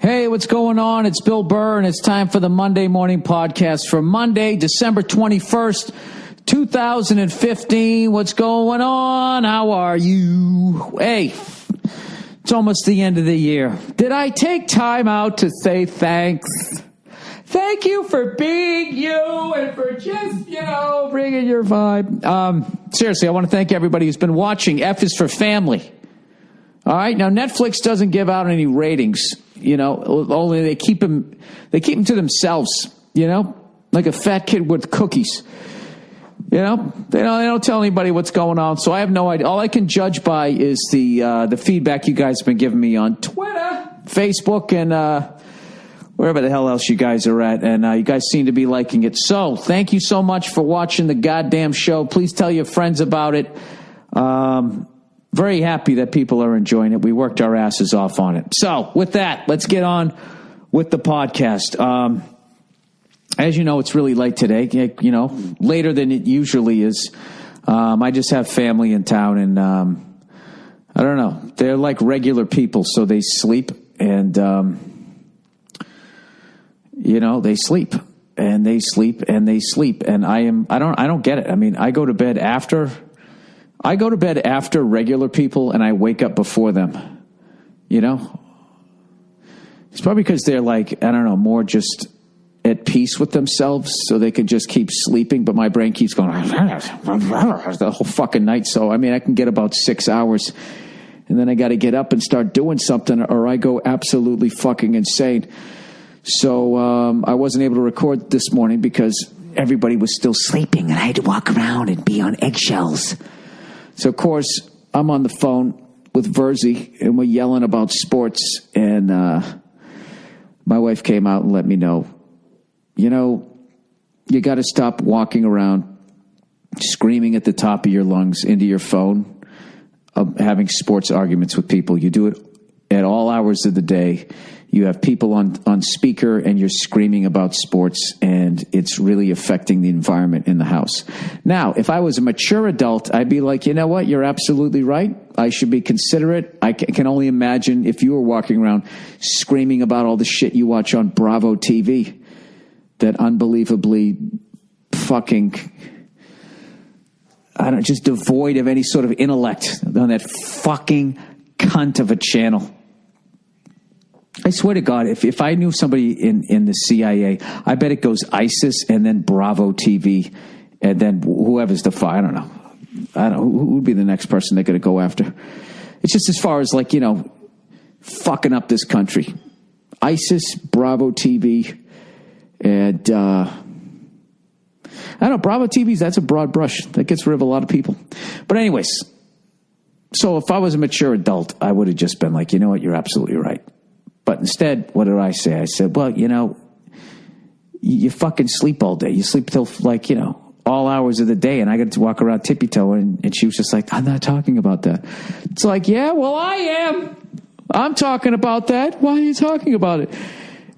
Hey, what's going on? It's Bill Burr, and it's time for the Monday Morning Podcast for Monday, December 21st, 2015. What's going on? How are you? Hey, it's almost the end of the year. Did I take time out to say thanks? Thank you for being you and for just, bringing your vibe. Seriously, I want to thank everybody who's been watching. F is for Family. All right, now Netflix doesn't give out any ratings. Only they keep them to themselves, like a fat kid with cookies. They don't tell anybody what's going on, so I have no idea. All I can judge by is the feedback you guys have been giving me on Twitter, Facebook, and wherever the hell else you guys are at, and you guys seem to be liking it. So thank you so much for watching the goddamn show. Please tell your friends about it. Very happy that people are enjoying it. We worked our asses off on it. So with that, let's get on with the podcast. As you know, it's really late today, later than it usually is. I just have family in town, and I don't know. They're like regular people, so they sleep, and they sleep and they sleep and they sleep, and I don't get it. I mean, I go to bed after regular people, and I wake up before them. It's probably because they're like, I don't know, more just at peace with themselves, so they can just keep sleeping. But my brain keeps going the whole fucking night. So, I mean, I can get about 6 hours, and then I got to get up and start doing something, or I go absolutely fucking insane. So I wasn't able to record this morning because everybody was still sleeping, and I had to walk around and be on eggshells. So, of course, I'm on the phone with Verzi, and we're yelling about sports, and my wife came out and let me know, you got to stop walking around screaming at the top of your lungs into your phone, having sports arguments with people. You do it at all hours of the day. You have people on speaker, and you're screaming about sports, and it's really affecting the environment in the house. Now, if I was a mature adult, I'd be like, you know what? You're absolutely right. I should be considerate. I can only imagine if you were walking around screaming about all the shit you watch on Bravo TV, that unbelievably fucking, just devoid of any sort of intellect on that fucking cunt of a channel. I swear to God, if I knew somebody in the CIA, I bet it goes ISIS and then Bravo TV and then whoever's the fire. I don't know. Who would be the next person they're going to go after? It's just as far as fucking up this country. ISIS, Bravo TV, and I don't know, Bravo TV, that's a broad brush. That gets rid of a lot of people. But anyways, so if I was a mature adult, I would have just been like, you know what, you're absolutely right. But instead, what did I say? I said, well, you fucking sleep all day. You sleep till all hours of the day, and I got to walk around tippy-toe, and she was just like, I'm not talking about that. It's like, yeah, well, I am. I'm talking about that. Why are you talking about it?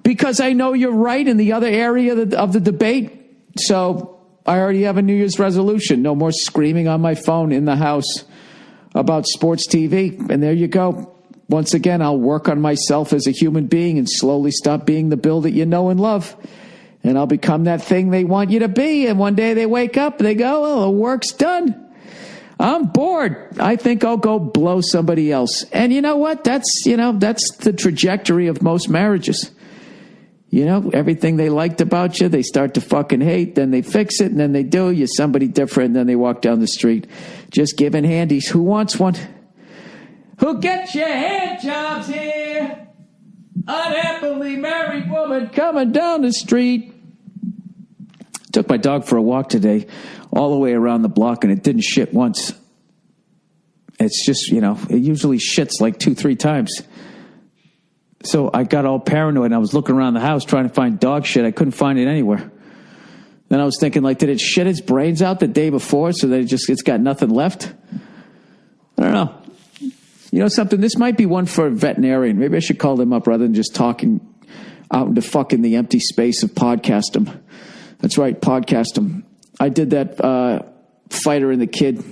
Because I know you're right in the other area of the debate. So I already have a New Year's resolution. No more screaming on my phone in the house about sports TV. And there you go. Once again, I'll work on myself as a human being and slowly stop being the Bill that you know and love. And I'll become that thing they want you to be. And one day they wake up and they go, oh, the work's done. I'm bored. I think I'll go blow somebody else. And you know what? That's the trajectory of most marriages. Everything they liked about you, they start to fucking hate. Then they fix it, and then they do. You're somebody different, and then they walk down the street just giving handies. Who wants one? Who gets your hand jobs here? Unhappily married woman coming down the street. Took my dog for a walk today, all the way around the block, and it didn't shit once. It's just, it usually shits like 2-3 times. So I got all paranoid, and I was looking around the house trying to find dog shit. I couldn't find it anywhere. Then I was thinking, did it shit its brains out the day before so that it's got nothing left? I don't know. Something, this might be one for a veterinarian. Maybe I should call them up rather than just talking out into fucking the empty space of podcast them. That's right, podcast them. I did that Fighter and the Kid,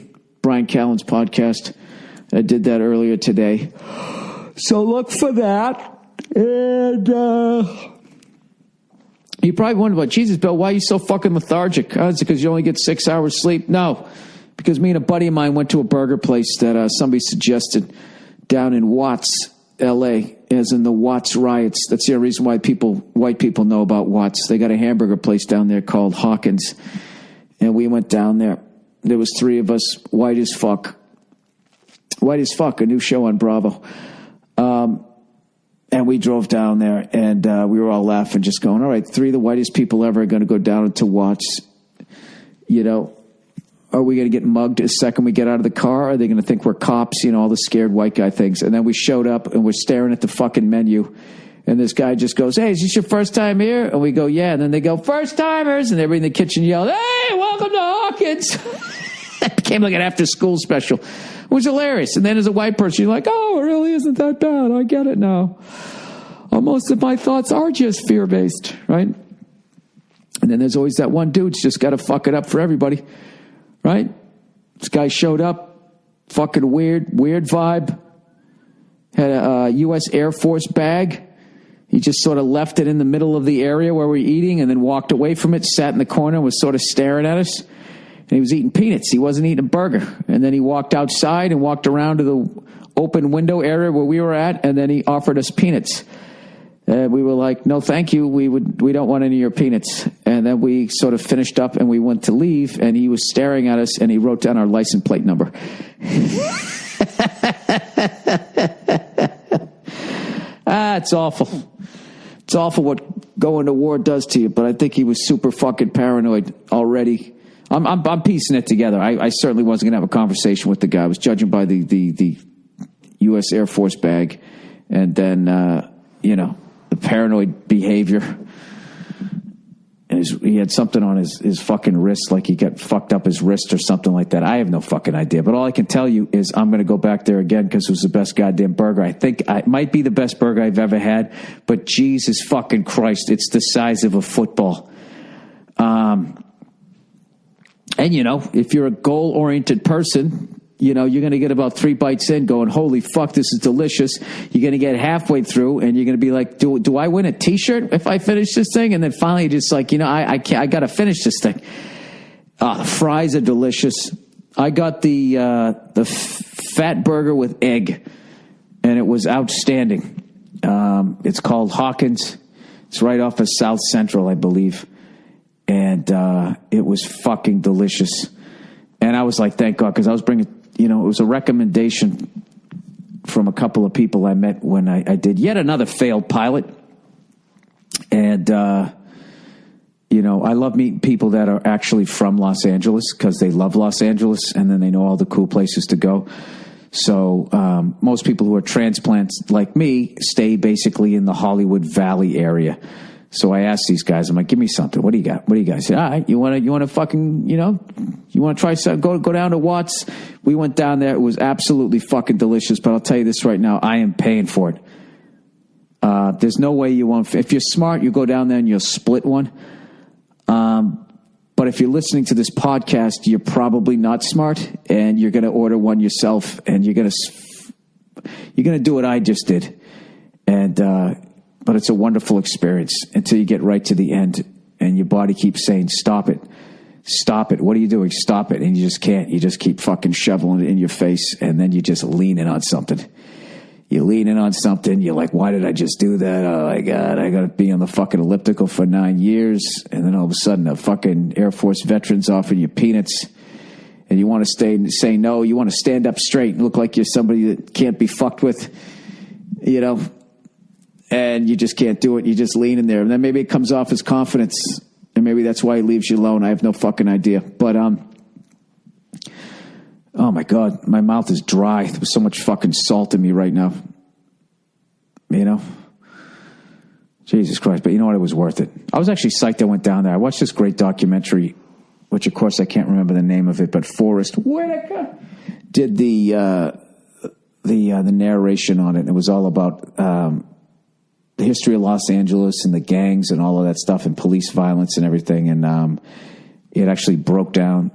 Brian Callen's podcast. I did that earlier today. So look for that. And you probably wonder about, Jesus, Bill, why are you so fucking lethargic? Oh, it's because you only get 6 hours sleep. No, because me and a buddy of mine went to a burger place that somebody suggested down in Watts, L.A., as in the Watts riots. That's the only reason why white people know about Watts. They got a hamburger place down there called Hawkins. And we went down there. There was 3 of us, white as fuck. White as fuck, a new show on Bravo. And we drove down there, and we were all laughing, just going, all right, 3 of the whitest people ever are going to go down into Watts. You know, are we going to get mugged the second we get out of the car? Are they going to think we're cops? You know, all the scared white guy things. And then we showed up, and we're staring at the fucking menu. And this guy just goes, hey, is this your first time here? And we go, yeah. And then they go, first timers. And everybody in the kitchen yelled, hey, welcome to Hawkins. It became like an after school special. It was hilarious. And then as a white person, you're like, oh, it really isn't that bad. I get it now. Most of my thoughts are just fear-based, right? And then there's always that one dude who's just got to fuck it up for everybody, right? This guy showed up, fucking weird vibe, had a U.S. Air Force bag. He just sort of left it in the middle of the area where we're eating and then walked away from it, sat in the corner and was sort of staring at us. And he was eating peanuts. He wasn't eating a burger. And then he walked outside and walked around to the open window area where we were at, and then he offered us peanuts. We were like, no, thank you. We don't want any of your peanuts. And then we sort of finished up and we went to leave, and he was staring at us, and he wrote down our license plate number. It's awful. It's awful what going to war does to you, but I think he was super fucking paranoid already. I'm piecing it together. I certainly wasn't going to have a conversation with the guy. I was judging by the U.S. Air Force bag, and then, the paranoid behavior. And he had something on his fucking wrist, like he got fucked up his wrist or something like that. I have no fucking idea. But all I can tell you is I'm going to go back there again because it was the best goddamn burger. I think it might be the best burger I've ever had, but Jesus fucking Christ, it's the size of a football. And, if you're a goal-oriented person, you're going to get about 3 bites in going, holy fuck, this is delicious. You're going to get halfway through, and you're going to be like, do I win a T-shirt if I finish this thing? And then finally just like, I got to finish this thing. The fries are delicious. I got the fat burger with egg, and it was outstanding. It's called Hawkins. It's right off of South Central, I believe. And it was fucking delicious. And I was like, thank God, because I was bringing, it was a recommendation from a couple of people I met when I did yet another failed pilot. And, I love meeting people that are actually from Los Angeles because they love Los Angeles and then they know all the cool places to go. So most people who are transplants like me stay basically in the Hollywood Valley area. So I asked these guys, I'm like, give me something. What do you got? What do you guys say? All right, you want to fucking, you want to try something? Go down to Watts. We went down there. It was absolutely fucking delicious. But I'll tell you this right now, I am paying for it. There's no way you won't. If you're smart, you go down there and you'll split one. But if you're listening to this podcast, you're probably not smart, and you're going to order one yourself, and you're going to do what I just did, and. But it's a wonderful experience until you get right to the end and your body keeps saying, stop it. Stop it. What are you doing? Stop it. And you just can't. You just keep fucking shoveling it in your face, and then you just lean in on something. You lean in on something. You're like, why did I just do that? Oh, my God. I got to be on the fucking elliptical for 9 years. And then all of a sudden, a fucking Air Force veteran's offering you peanuts. And you want to say no. You want to stand up straight and look like you're somebody that can't be fucked with, and you just can't do it. You just lean in there. And then maybe it comes off as confidence. And maybe that's why he leaves you alone. I have no fucking idea. But, oh my God, my mouth is dry. There's so much fucking salt in me right now. Jesus Christ. But you know what? It was worth it. I was actually psyched I went down there. I watched this great documentary, which of course I can't remember the name of it, but Forrest Whitaker did the narration on it. It was all about, the history of Los Angeles and the gangs and all of that stuff and police violence and everything. And it actually broke down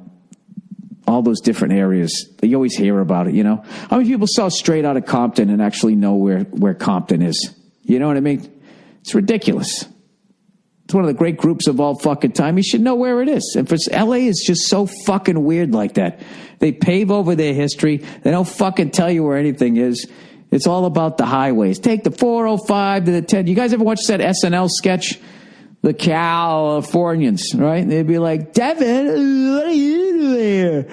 all those different areas. You always hear about it, How many people saw Straight Outta Compton and actually know where Compton is? You know what I mean? It's ridiculous. It's one of the great groups of all fucking time. You should know where it is. And for LA is just so fucking weird like that. They pave over their history. They don't fucking tell you where anything is. It's all about the highways. Take the 405 to the 10. You guys ever watch that SNL sketch? The Californians, right? They'd be like, Devin, what are you doing here?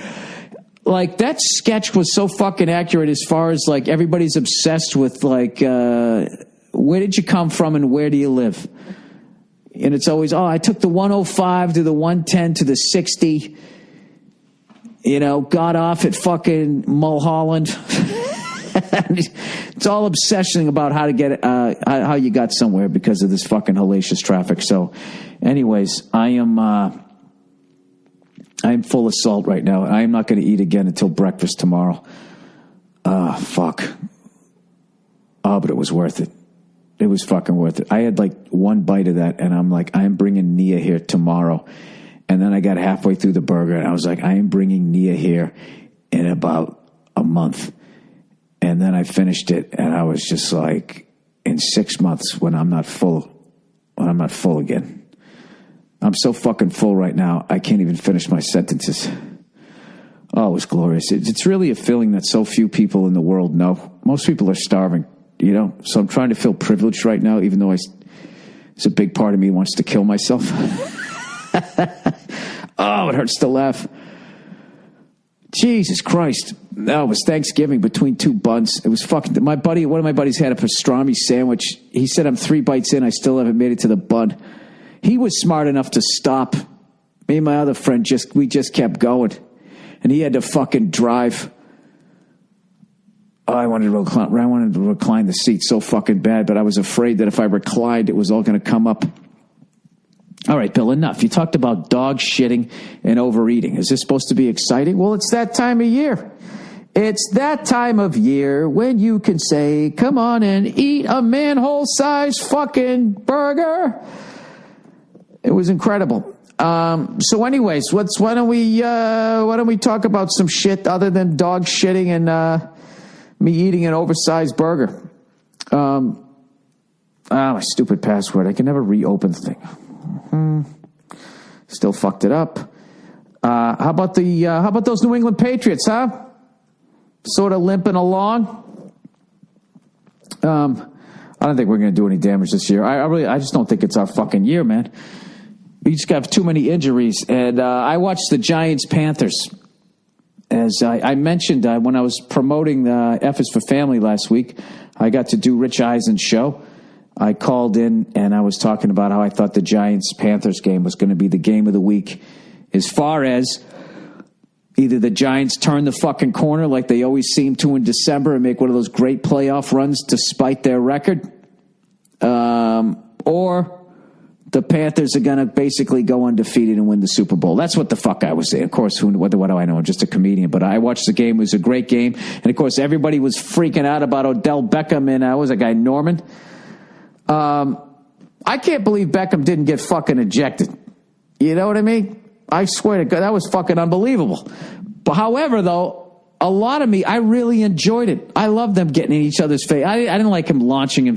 Like, that sketch was so fucking accurate as far as, like, everybody's obsessed with, like, where did you come from and where do you live? And it's always, I took the 105 to the 110 to the 60, got off at fucking Mulholland. It's all obsessing about how to get how you got somewhere because of this fucking hellacious traffic. So, anyways, I am full of salt right now. I am not going to eat again until breakfast tomorrow. Fuck. Oh, but it was worth it. It was fucking worth it. I had like one bite of that, and I'm like, I am bringing Nia here tomorrow. And then I got halfway through the burger, and I was like, I am bringing Nia here in about a month. And then I finished it, and I was just like, in 6 months, when I'm not full again. I'm so fucking full right now, I can't even finish my sentences. Oh, it was glorious. It's really a feeling that so few people in the world know. Most people are starving, So I'm trying to feel privileged right now, even though it's a big part of me wants to kill myself. Oh, it hurts to laugh. Jesus Christ. No, it was Thanksgiving between two buns. It was fucking... one of my buddies had a pastrami sandwich. He said, I'm 3 bites in. I still haven't made it to the bun. He was smart enough to stop. Me and my other friend, we just kept going. And he had to fucking drive. Oh, I wanted to recline the seat so fucking bad, but I was afraid that if I reclined, it was all going to come up. All right, Bill, enough. You talked about dog shitting and overeating. Is this supposed to be exciting? Well, it's that time of year. It's that time of year when you can say, come on and eat a manhole-sized fucking burger. It was incredible. So anyways, why don't we talk about some shit other than dog shitting and me eating an oversized burger? My stupid password. I can never reopen the thing. Still fucked it up. How about those New England Patriots, huh? Sort of limping along. I don't think we're going to do any damage this year. I just don't think it's our fucking year, man. We just got too many injuries. And I watched the Giants-Panthers. As I mentioned when I was promoting F is for Family last week, I got to do Rich Eisen's show. I called in and I was talking about how I thought the Giants-Panthers game was going to be the game of the week, as far as either the Giants turn the fucking corner like they always seem to in December and make one of those great playoff runs despite their record, or the Panthers are going to basically go undefeated and win the Super Bowl. That's what the fuck I was saying. Of course, what do I know? I'm just a comedian. But I watched the game. It was a great game. And, of course, everybody was freaking out about Odell Beckham and what was that guy, Norman? I can't believe Beckham didn't get fucking ejected. You know what I mean? I swear to God, that was fucking unbelievable. But however, though, a lot of me, I really enjoyed it. I love them getting in each other's face. I didn't like him launching him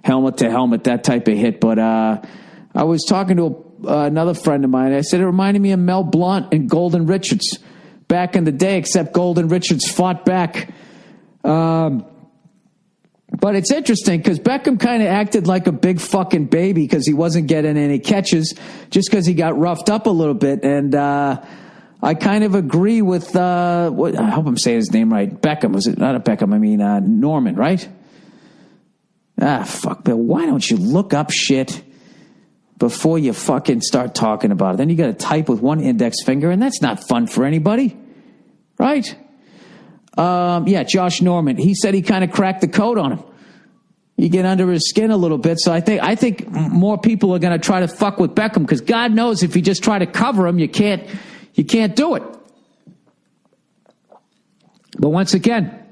helmet to helmet, that type of hit. But I was talking to another friend of mine. I said it reminded me of Mel Blount and Golden Richards back in the day, except Golden Richards fought back. But it's interesting because Beckham kind of acted like a big fucking baby because he wasn't getting any catches just because he got roughed up a little bit. And I kind of agree with, I hope I'm saying his name right. Beckham, was it? Not a Beckham, I mean Norman, right? Fuck, Bill, why don't you look up shit before you fucking start talking about it? Then you got to type with one index finger, and that's not fun for anybody, right? Josh Norman. He said he kind of cracked the code on him. You get under his skin a little bit. So I think more people are going to try to fuck with Beckham because God knows if you just try to cover him, you can't do it. But once again,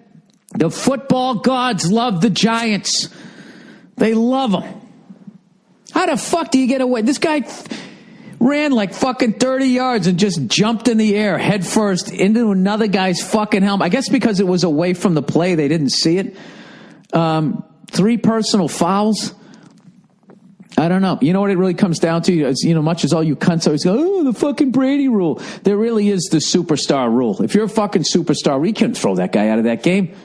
the football gods love the Giants. They love them. How the fuck do you get away? This guy ran like fucking 30 yards and just jumped in the air head first into another guy's fucking helmet. I guess because it was away from the play, they didn't see it. 3 personal fouls. I don't know. You know what it really comes down to? It's, much as all you cunts always go, oh, the fucking Brady rule. There really is the superstar rule. If you're a fucking superstar, we couldn't throw that guy out of that game.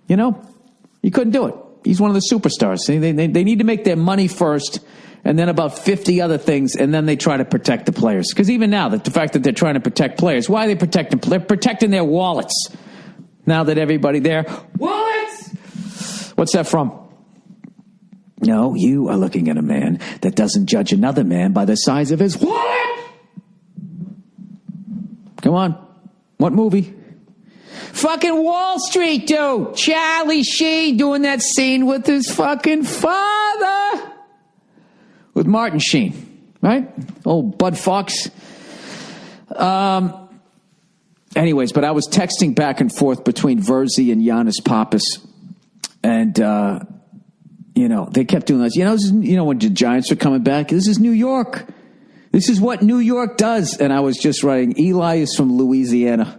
You couldn't do it. He's one of the superstars. They need to make their money first, and then about 50 other things, and then they try to protect the players. Because even now, the fact that they're trying to protect players, why are they protecting? They're protecting their wallets. Now that everybody there, wallets! What's that from? No, you are looking at a man that doesn't judge another man by the size of his wallet. Come on. What movie? Fucking Wall Street, dude. Charlie Sheen doing that scene with his fucking father. With Martin Sheen, right? Old Bud Fox. Anyways, but I was texting back and forth between Verzi and Giannis Pappas. And, they kept doing this. When the Giants are coming back, this is New York. This is what New York does. And I was just writing, Eli is from Louisiana.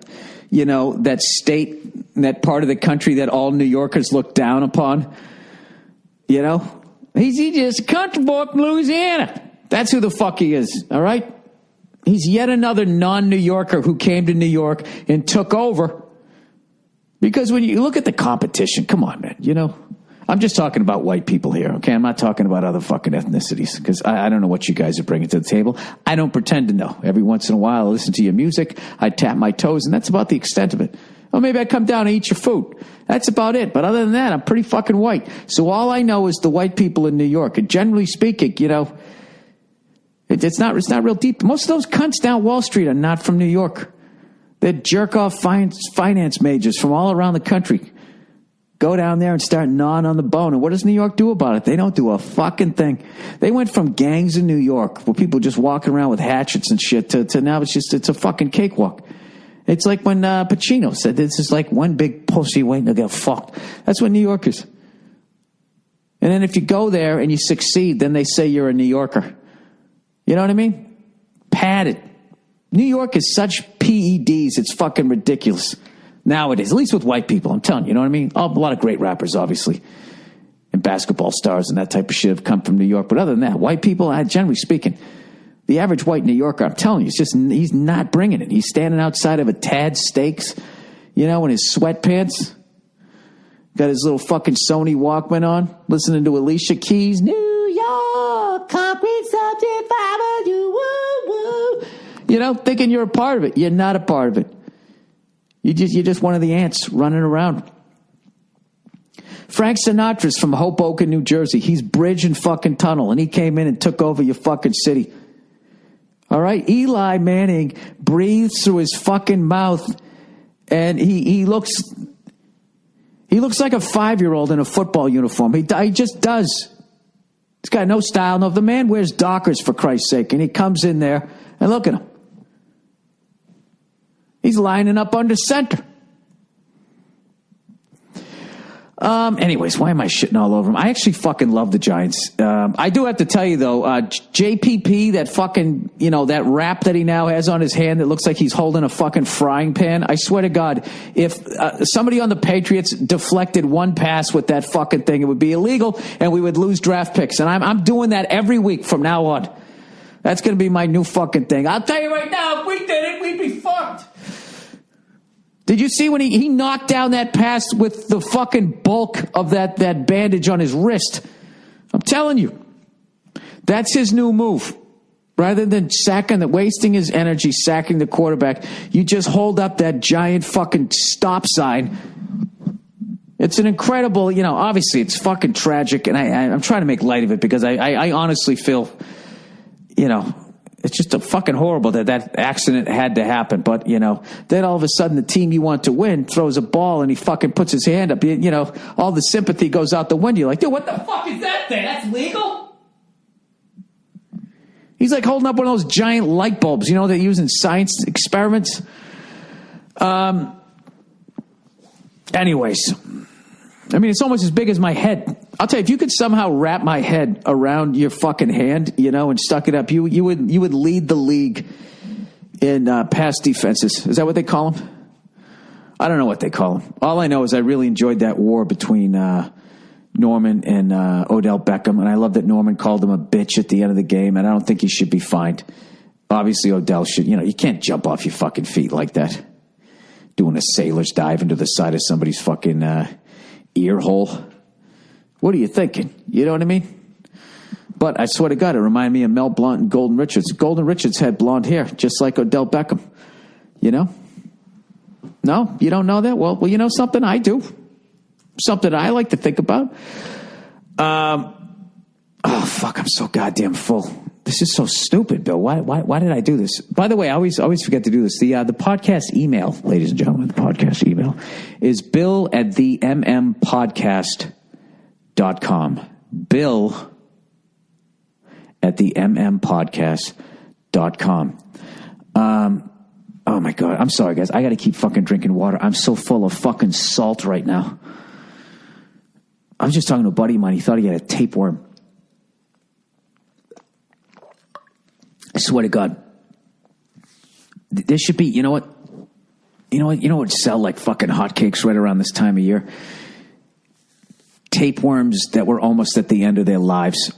That state, that part of the country that all New Yorkers look down upon. He's just a country boy from Louisiana. That's who the fuck he is, all right? He's yet another non-New Yorker who came to New York and took over. Because when you look at the competition, come on, man, I'm just talking about white people here, okay? I'm not talking about other fucking ethnicities, because I don't know what you guys are bringing to the table. I don't pretend to know. Every once in a while, I listen to your music, I tap my toes, and that's about the extent of it. Or maybe I come down and eat your food. That's about it. But other than that, I'm pretty fucking white. So all I know is the white people in New York. And generally speaking, it's not real deep. Most of those cunts down Wall Street are not from New York. They're jerk-off finance majors from all around the country. Go down there and start gnawing on the bone. And what does New York do about it? They don't do a fucking thing. They went from gangs in New York, where people just walking around with hatchets and shit, to now it's a fucking cakewalk. It's like when Pacino said, this is like one big pussy waiting to get fucked. That's what New York is. And then if you go there and you succeed, then they say you're a New Yorker. You know what I mean? Padded. New York is such PEDs, it's fucking ridiculous. Nowadays, at least with white people, I'm telling you, you know what I mean? A lot of great rappers, obviously, and basketball stars and that type of shit have come from New York. But other than that, white people, generally speaking, the average white New Yorker, I'm telling you, he's not bringing it. He's standing outside of a Tad Steaks, in his sweatpants. Got his little fucking Sony Walkman on, listening to Alicia Keys. New York, concrete subject, fiber, you woo woo. Thinking you're a part of it. You're not a part of it. You're just one of the ants running around. Frank Sinatra's from Hoboken, New Jersey. He's bridge and fucking tunnel, and he came in and took over your fucking city. All right? Eli Manning breathes through his fucking mouth, and he looks like a 5-year-old in a football uniform. He just does. He's got no style. No, the man wears Dockers, for Christ's sake, and he comes in there, and look at him. He's lining up under center. Anyways, why am I shitting all over him? I actually fucking love the Giants. I do have to tell you, though, JPP, that fucking, that wrap that he now has on his hand that looks like he's holding a fucking frying pan. I swear to God, if somebody on the Patriots deflected one pass with that fucking thing, it would be illegal and we would lose draft picks. And I'm doing that every week from now on. That's going to be my new fucking thing. I'll tell you right now, if we did it, we'd be fucked. Did you see when he knocked down that pass with the fucking bulk of that bandage on his wrist? I'm telling you. That's his new move. Rather than wasting his energy sacking the quarterback, you just hold up that giant fucking stop sign. It's an incredible, obviously it's fucking tragic, and I'm trying to make light of it because I honestly feel, it's just a fucking horrible that accident had to happen. But, then all of a sudden the team you want to win throws a ball and he fucking puts his hand up. All the sympathy goes out the window. You're like, dude, what the fuck is that thing? That's legal? He's like holding up one of those giant light bulbs, they use in science experiments. Anyways, it's almost as big as my head. I'll tell you, if you could somehow wrap my head around your fucking hand, and stuck it up, you would lead the league in pass defenses. Is that what they call them? I don't know what they call them. All I know is I really enjoyed that war between Norman and Odell Beckham, and I love that Norman called him a bitch at the end of the game, and I don't think he should be fined. Obviously, Odell should, you can't jump off your fucking feet like that. Doing a sailor's dive into the side of somebody's fucking ear hole. What are you thinking? You know what I mean? But I swear to God, it reminded me of Mel Blount and Golden Richards. Golden Richards had blonde hair, just like Odell Beckham. You know? No? You don't know that? Well, you know something? I do. Something I like to think about. Oh, fuck, I'm so goddamn full. This is so stupid, Bill. Why did I do this? By the way, I always forget to do this. The podcast email, ladies and gentlemen, the podcast email is bill@themmpodcast.com. bill@themmpodcast.com. Oh my God. I'm sorry, guys. I got to keep fucking drinking water. I'm so full of fucking salt right now. I was just talking to a buddy of mine. He thought he had a tapeworm. I swear to God. There should be, you know what would sell like fucking hotcakes right around this time of year? Tapeworms that were almost at the end of their lives.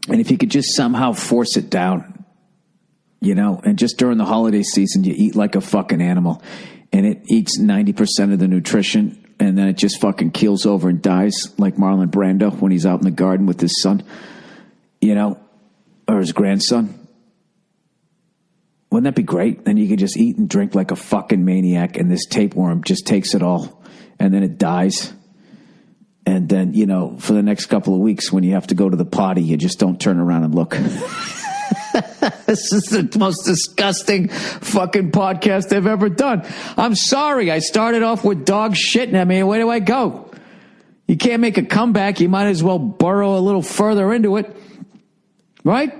And if you could just somehow force it down, and just during the holiday season, you eat like a fucking animal and it eats 90% of the nutrition and then it just fucking keels over and dies like Marlon Brando when he's out in the garden with his son, or his grandson. Wouldn't that be great? Then you could just eat and drink like a fucking maniac and this tapeworm just takes it all and then it dies. And then, for the next couple of weeks when you have to go to the potty, you just don't turn around and look. This is the most disgusting fucking podcast I've ever done. I'm sorry. I started off with dog shit. I mean, where do I go? You can't make a comeback. You might as well burrow a little further into it. Right?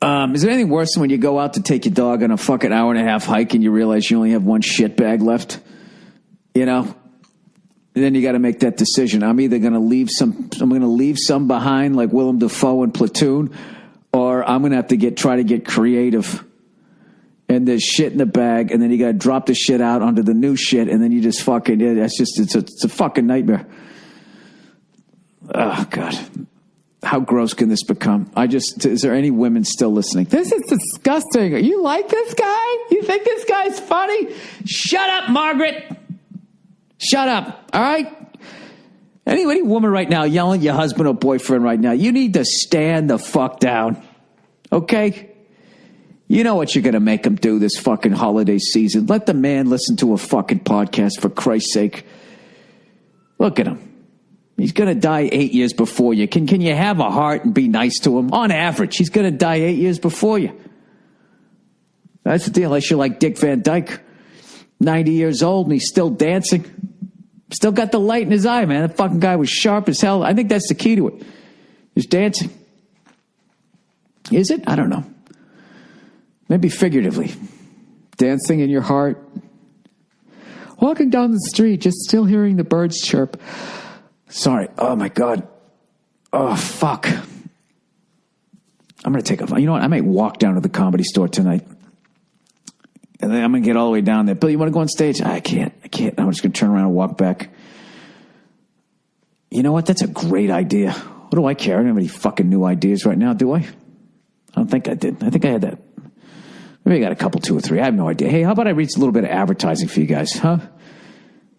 Is there anything worse than when you go out to take your dog on a fucking hour and a half hike and you realize you only have one shit bag left? And then you got to make that decision. I'm either going to leave some behind like Willem Dafoe in Platoon, or I'm going to have to try to get creative. And there's shit in the bag, and then you got to drop the shit out onto the new shit, and then you just fucking, it's a fucking nightmare. Oh, God. How gross can this become? Is there any women still listening? This is disgusting. You like this guy? You think this guy's funny? Shut up, Margaret. Shut up. All right? Any woman right now yelling at your husband or boyfriend right now, you need to stand the fuck down. Okay? You know what you're going to make them do this fucking holiday season. Let the man listen to a fucking podcast, for Christ's sake. Look at him. He's going to die 8 years before you. Can you have a heart and be nice to him? On average, he's going to die 8 years before you. That's the deal. Unless you're like Dick Van Dyke, 90 years old, and he's still dancing. Still got the light in his eye, man. That fucking guy was sharp as hell. I think that's the key to it. He's dancing. Is it? I don't know. Maybe figuratively. Dancing in your heart. Walking down the street, just still hearing the birds chirp. Sorry. Oh, my God. Oh, fuck. I'm going to take a... You know what? I might walk down to the Comedy Store tonight. And then I'm going to get all the way down there. Bill, you want to go on stage? I can't. I'm just going to turn around and walk back. You know what? That's a great idea. What do I care? I don't have any fucking new ideas right now, do I? I don't think I did. I think I had that. Maybe I got a couple, 2 or 3. I have no idea. Hey, how about I read a little bit of advertising for you guys, huh?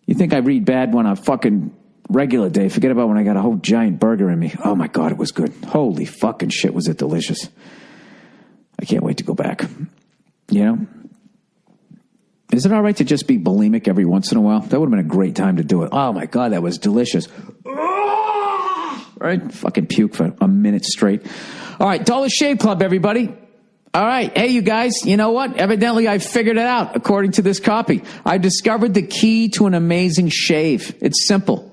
You think I read bad when I'm fucking... regular day. Forget about when I got a whole giant burger in me. Oh my God, it was good. Holy fucking shit, was it delicious. I can't wait to go back. Is it all right to just be bulimic every once in a while? That would have been a great time to do it. Oh my God, that was delicious. Right? Fucking puke for a minute straight. All right, Dollar Shave Club, everybody. All right. Hey, you guys, you know what? Evidently, I figured it out, according to this copy. I discovered the key to an amazing shave. It's simple.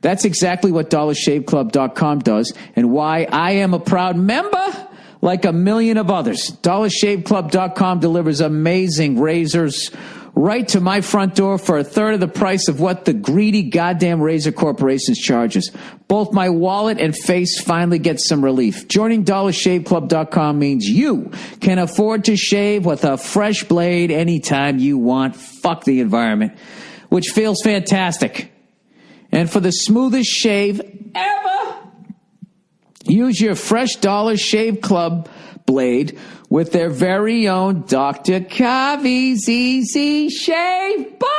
That's exactly what dollarshaveclub.com does and why I am a proud member like a million of others. dollarshaveclub.com delivers amazing razors right to my front door for a third of the price of what the greedy goddamn razor corporations charges. Both my wallet and face finally get some relief. Joining dollarshaveclub.com means you can afford to shave with a fresh blade anytime you want. Fuck the environment, which feels fantastic. And for the smoothest shave ever, use your fresh Dollar Shave Club blade with their very own Dr. Kavi's Easy Shave Butter.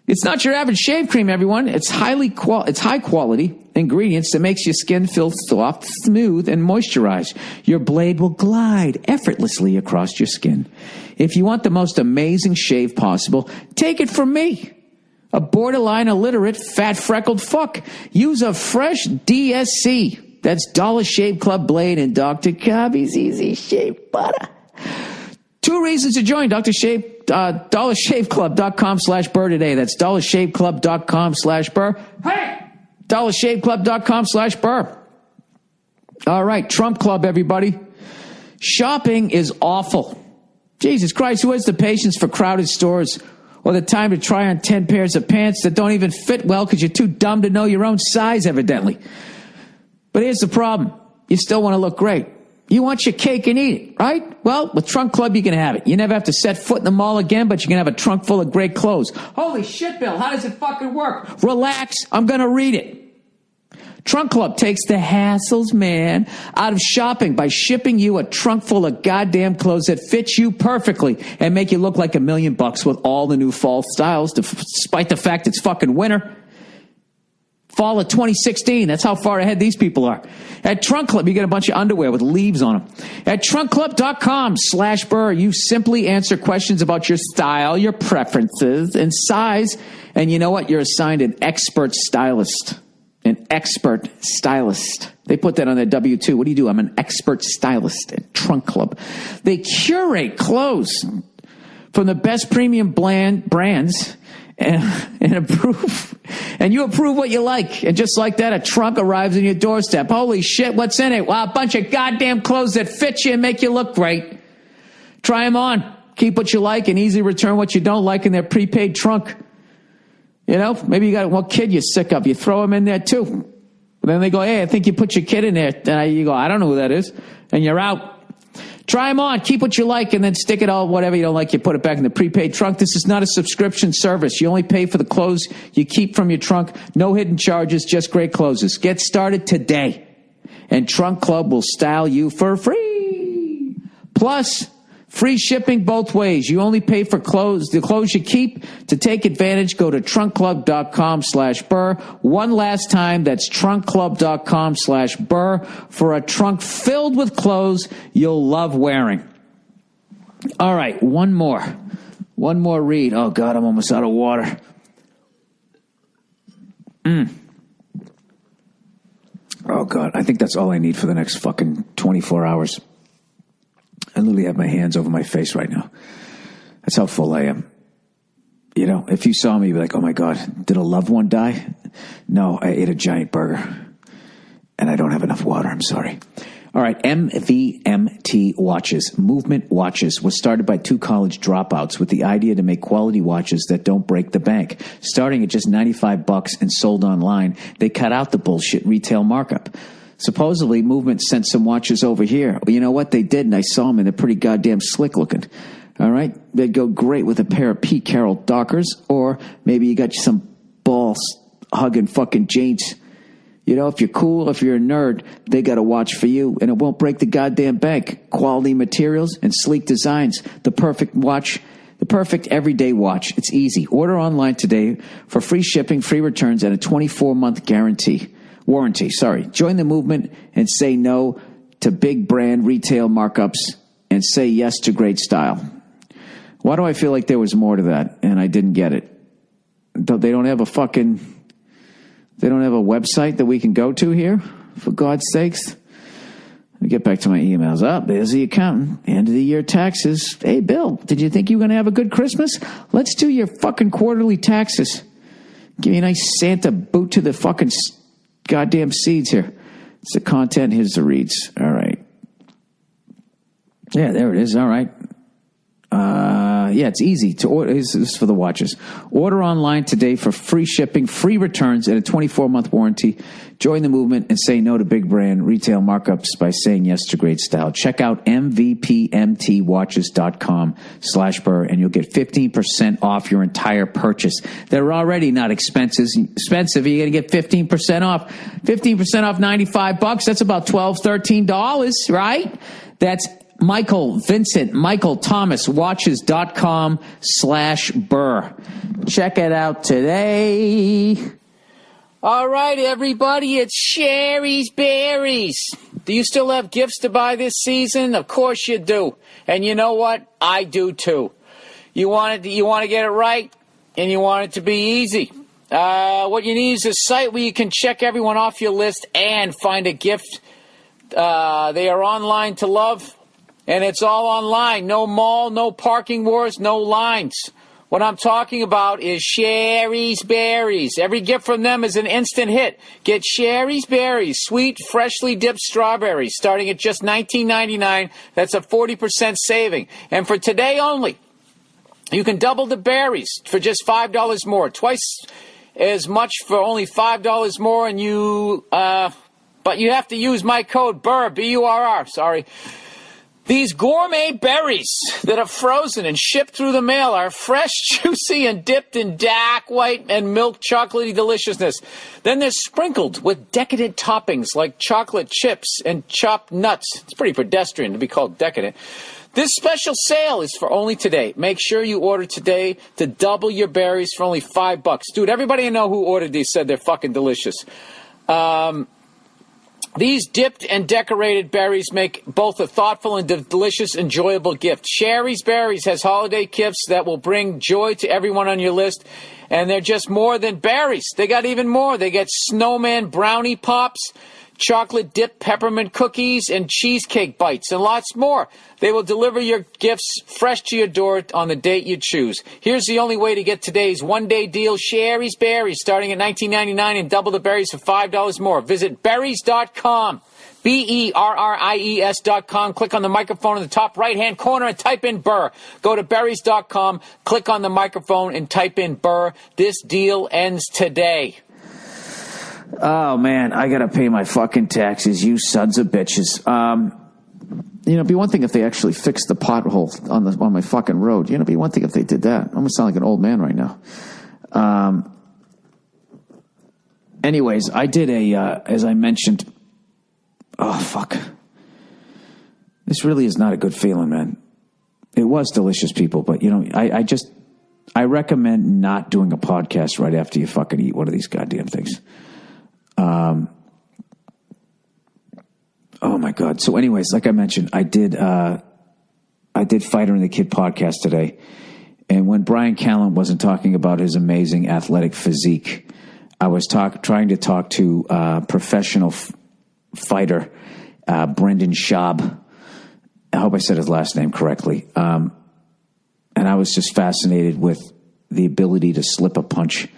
It's not your average shave cream, everyone. It's high quality ingredients that makes your skin feel soft, smooth, and moisturized. Your blade will glide effortlessly across your skin. If you want the most amazing shave possible, take it from me, a borderline illiterate, fat freckled fuck. Use a fresh DSC. That's Dollar Shave Club blade and Dr. Kavi's Easy Shave Butter. 2 reasons to join DollarShaveClub.com/Burr today. That's DollarShaveClub.com/Burr. Hey! DollarShaveClub.com/Burr. All right, Trump Club, everybody. Shopping is awful. Jesus Christ, who has the patience for crowded stores or the time to try on 10 pairs of pants that don't even fit well because you're too dumb to know your own size, evidently. But here's the problem. You still want to look great. You want your cake and eat it, right? Well, with Trunk Club, you can have it. You never have to set foot in the mall again, but you can have a trunk full of great clothes. Holy shit, Bill, how does it fucking work? Relax, I'm going to read it. Trunk Club takes the hassles, man, out of shopping by shipping you a trunk full of goddamn clothes that fit you perfectly and make you look like $1 million with all the new fall styles, despite the fact it's fucking winter. Fall of 2016. That's how far ahead these people are. At Trunk Club, you get a bunch of underwear with leaves on them. At TrunkClub.com/Burr, you simply answer questions about your style, your preferences, and size. And you know what? You're assigned an expert stylist. An expert stylist. They put that on their W-2. What do you do? I'm an expert stylist at Trunk Club. They curate clothes from the best premium brands and approve. And you approve what you like. And just like that, a trunk arrives on your doorstep. Holy shit, what's in it? Well, a bunch of goddamn clothes that fit you and make you look great. Try them on. Keep what you like and easily return what you don't like in their prepaid trunk. You know, maybe you got one kid you're sick of. You throw them in there too. But then they go, hey, I think you put your kid in there. And you go, I don't know who that is. And you're out. Try them on, keep what you like, and then stick it all, whatever you don't like, you put it back in the prepaid trunk. This is not a subscription service. You only pay for the clothes you keep from your trunk. No hidden charges, just great clothes. Get started today, and Trunk Club will style you for free. Plus, free shipping both ways. You only pay for the clothes you keep. To take advantage, go to TrunkClub.com/Burr. One last time, that's TrunkClub.com/Burr for a trunk filled with clothes you'll love wearing. All right, one more read. Oh, God, I'm almost out of water. Oh, God, I think that's all I need for the next fucking 24 hours. I literally have my hands over my face right now. That's how full I am. You know, if you saw me, you'd be like, oh my God, did a loved one die? No, I ate a giant burger. And I don't have enough water, I'm sorry. All right, MVMT watches, movement watches, was started by 2 college dropouts with the idea to make quality watches that don't break the bank. Starting at just $95 and sold online, they cut out the bullshit retail markup. Supposedly, Movement sent some watches over here. Well, you know what? They did, and I saw them, and they're pretty goddamn slick looking. All right? They'd go great with a pair of Pete Carroll Dockers, or maybe you got some balls-hugging fucking jeans. You know, if you're cool, if you're a nerd, they got a watch for you, and it won't break the goddamn bank. Quality materials and sleek designs. The perfect watch, the perfect everyday watch. It's easy. Order online today for free shipping, free returns, and a 24-month warranty. Join the movement and say no to big brand retail markups and say yes to great style. Why do I feel like there was more to that and I didn't get it? They don't have a website that we can go to here, for God's sakes. Let me get back to my emails. There's the accountant. End of the year taxes. Hey, Bill, did you think you were going to have a good Christmas? Let's do your fucking quarterly taxes. Give me a nice Santa boot to the fucking goddamn seeds here. It's the content. Here's the reads. All right. Yeah, there it is. All right. it's easy to order. This is for the watchers. Order online today for free shipping, free returns, and a 24-month warranty. Join the movement and say no to big brand retail markups by saying yes to great style. Check out mvpmtwatches.com/Burr, and you'll get 15% off your entire purchase. They're already not expensive. You're going to get 15% off. 15% off $95. That's about $12, $13, right? That's Michael Thomas watches.com/Burr. Check it out today. All right, everybody, it's Sherry's Berries. Do you still have gifts to buy this season? Of course you do. And you know what? I do too. You want to get it right, and you want it to be easy. What you need is a site where you can check everyone off your list and find a gift. They are online to love, and it's all online. No mall, no parking wars, no lines. What I'm talking about is Sherry's Berries. Every gift from them is an instant hit. Get Sherry's Berries, sweet, freshly dipped strawberries, starting at just $19.99. That's a 40% saving. And for today only, you can double the berries for just $5 more. Twice as much for only $5 more, and but you have to use my code Burr, B-U-R-R, sorry. These gourmet berries that are frozen and shipped through the mail are fresh, juicy, and dipped in dark white and milk chocolatey deliciousness. Then they're sprinkled with decadent toppings like chocolate chips and chopped nuts. It's pretty pedestrian to be called decadent. This special sale is for only today. Make sure you order today to double your berries for only $5. Dude, everybody I know who ordered these said they're fucking delicious. These dipped and decorated berries make both a thoughtful and delicious, enjoyable gift. Sherry's Berries has holiday gifts that will bring joy to everyone on your list, and they're just more than berries. They got even more. They get snowman brownie pops, chocolate dipped peppermint cookies, and cheesecake bites, and lots more. They will deliver your gifts fresh to your door on the date you choose. Here's the only way to get today's one-day deal, Sherry's Berries, starting at $19.99 and double the berries for $5 more. Visit berries.com, BERRIES.com. Click on the microphone in the top right-hand corner and type in Burr. Go to berries.com, click on the microphone, and type in Burr. This deal ends today. Oh, man, I got to pay my fucking taxes, you sons of bitches. It'd be one thing if they actually fixed the pothole on my fucking road. It'd be one thing if they did that. I'm going to sound like an old man right now. Anyways, I did as I mentioned, oh, fuck. This really is not a good feeling, man. It was delicious, people, but, I recommend not doing a podcast right after you fucking eat one of these goddamn things. Oh my God. So anyways, like I mentioned, I did Fighter and the Kid podcast today. And when Brian Callen wasn't talking about his amazing athletic physique, I was trying to talk to professional fighter, Brendan Schaub. I hope I said his last name correctly. And I was just fascinated with the ability to slip a punch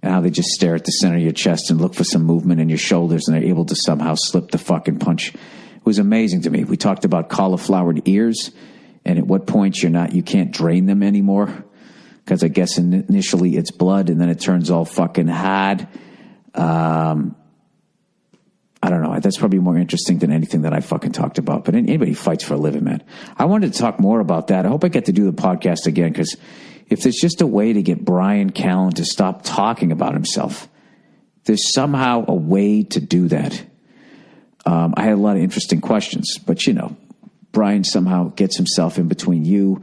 and how they just stare at the center of your chest and look for some movement in your shoulders, and they're able to somehow slip the fucking punch. It was amazing to me. We talked about cauliflowered ears, and at what point you can't drain them anymore, because I guess initially it's blood, and then it turns all fucking hard. I don't know. That's probably more interesting than anything that I fucking talked about. But anybody fights for a living, man. I wanted to talk more about that. I hope I get to do the podcast again, because if there's just a way to get Brian Callen to stop talking about himself, there's somehow a way to do that. I had a lot of interesting questions, but Brian somehow gets himself in between you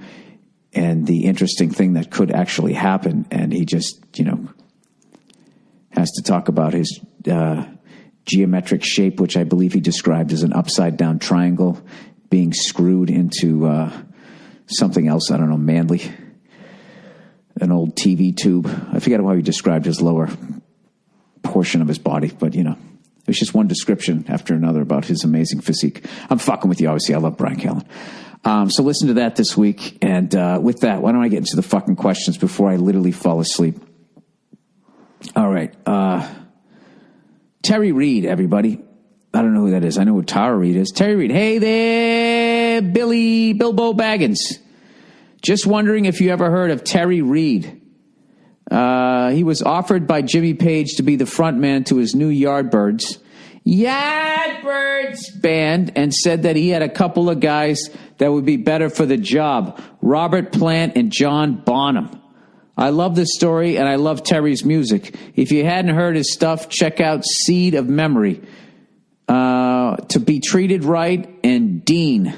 and the interesting thing that could actually happen. And he just, has to talk about his geometric shape, which I believe he described as an upside down triangle being screwed into something else. I don't know, manly. An old TV tube. I forget how he described his lower portion of his body, but it was just one description after another about his amazing physique. I'm fucking with you, obviously. I love Brian Callen. So listen to that this week. And with that, why don't I get into the fucking questions before I literally fall asleep? All right. Terry Reid, everybody. I don't know who that is. I know who Tara Reid is. Terry Reid. Hey there, Bilbo Baggins. Just wondering if you ever heard of Terry Reid. He was offered by Jimmy Page to be the frontman to his new Yardbirds band, and said that he had a couple of guys that would be better for the job, Robert Plant and John Bonham. I love this story, and I love Terry's music. If you hadn't heard his stuff, check out Seed of Memory. To Be Treated Right and Dean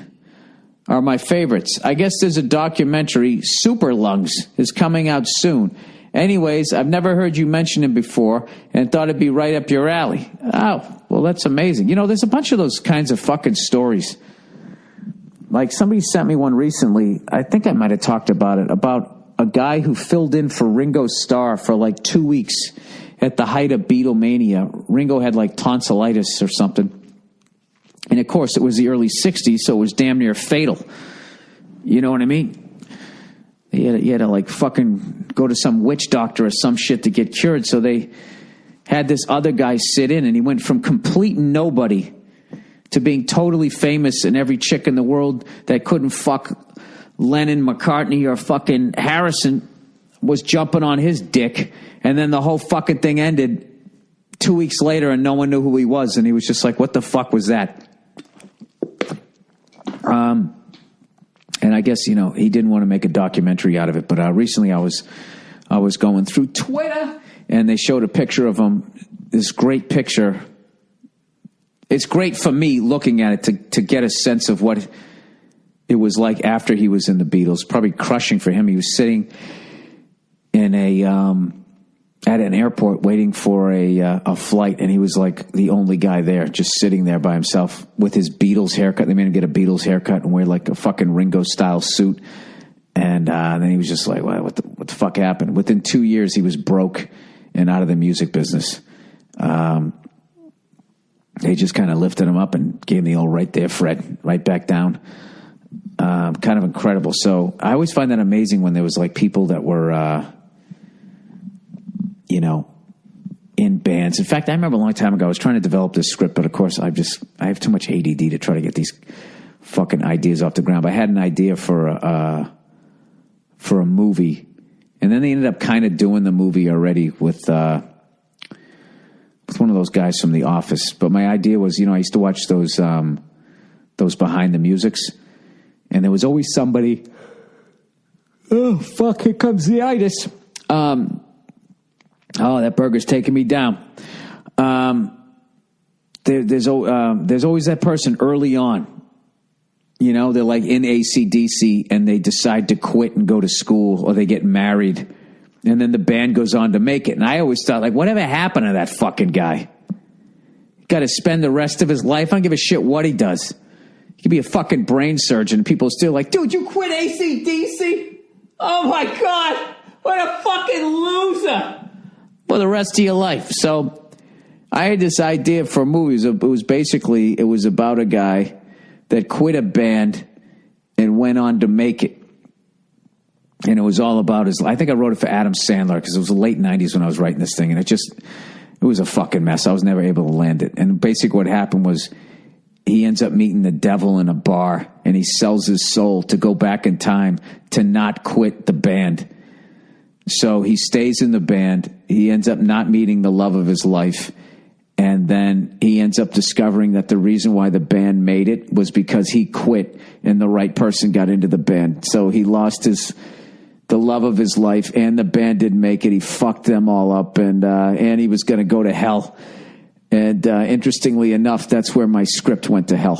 are my favorites. I guess there's a documentary, Super Lungs, is coming out soon. Anyways, I've never heard you mention him before and thought it'd be right up your alley. Oh, well, that's amazing. You know, there's a bunch of those kinds of fucking stories. Like, somebody sent me one recently. I think I might have talked about it, about a guy who filled in for Ringo Starr for like 2 weeks at the height of Beatlemania. Ringo had like tonsillitis or something. And of course, it was the early 60s, so it was damn near fatal. You know what I mean? You had to like fucking go to some witch doctor or some shit to get cured. So they had this other guy sit in, and he went from complete nobody to being totally famous, and every chick in the world that couldn't fuck Lennon, McCartney, or fucking Harrison was jumping on his dick. And then the whole fucking thing ended 2 weeks later, and no one knew who he was. And he was just like, what the fuck was that? And I guess, you know, he didn't want to make a documentary out of it. But recently I was going through Twitter, and they showed a picture of him, this great picture. It's great for me looking at it to get a sense of what it was like after he was in the Beatles. Probably crushing for him. He was sitting in at an airport waiting for a flight, and he was like the only guy there, just sitting there by himself with his Beatles haircut. They made him get a Beatles haircut and wear like a fucking Ringo style suit. And then he was just like, well, what the fuck happened? Within 2 years, he was broke and out of the music business. They just kind of lifted him up and gave him the old right there, Fred, right back down. Kind of incredible. So I always find that amazing when there was like people that were, you know, in bands. In fact, I remember a long time ago, I was trying to develop this script, but of course I have too much ADD to try to get these fucking ideas off the ground. But I had an idea for a movie, and then they ended up kind of doing the movie already with one of those guys from The Office. But my idea was, you know, I used to watch those behind the musics, and there was always somebody, oh, fuck, here comes the itis. Oh, that burger's taking me down. There's always that person early on. You know, they're like in AC/DC, and they decide to quit and go to school, or they get married, and then the band goes on to make it. And I always thought, like, whatever happened to that fucking guy? Got to spend the rest of his life. I don't give a shit what he does. He could be a fucking brain surgeon, and people are still like, dude, you quit AC/DC? Oh my God, what a fucking loser. For the rest of your life. So I had this idea for movies. It was about a guy that quit a band and went on to make it. And it was all about I think I wrote it for Adam Sandler, because it was the late 90s when I was writing this thing. And it was a fucking mess. I was never able to land it. And basically what happened was he ends up meeting the devil in a bar, and he sells his soul to go back in time to not quit the band. So he stays in the band. He ends up not meeting the love of his life. And then he ends up discovering that the reason why the band made it was because he quit and the right person got into the band. So he lost the love of his life, and the band didn't make it. He fucked them all up, and he was going to go to hell. And interestingly enough, that's where my script went to hell.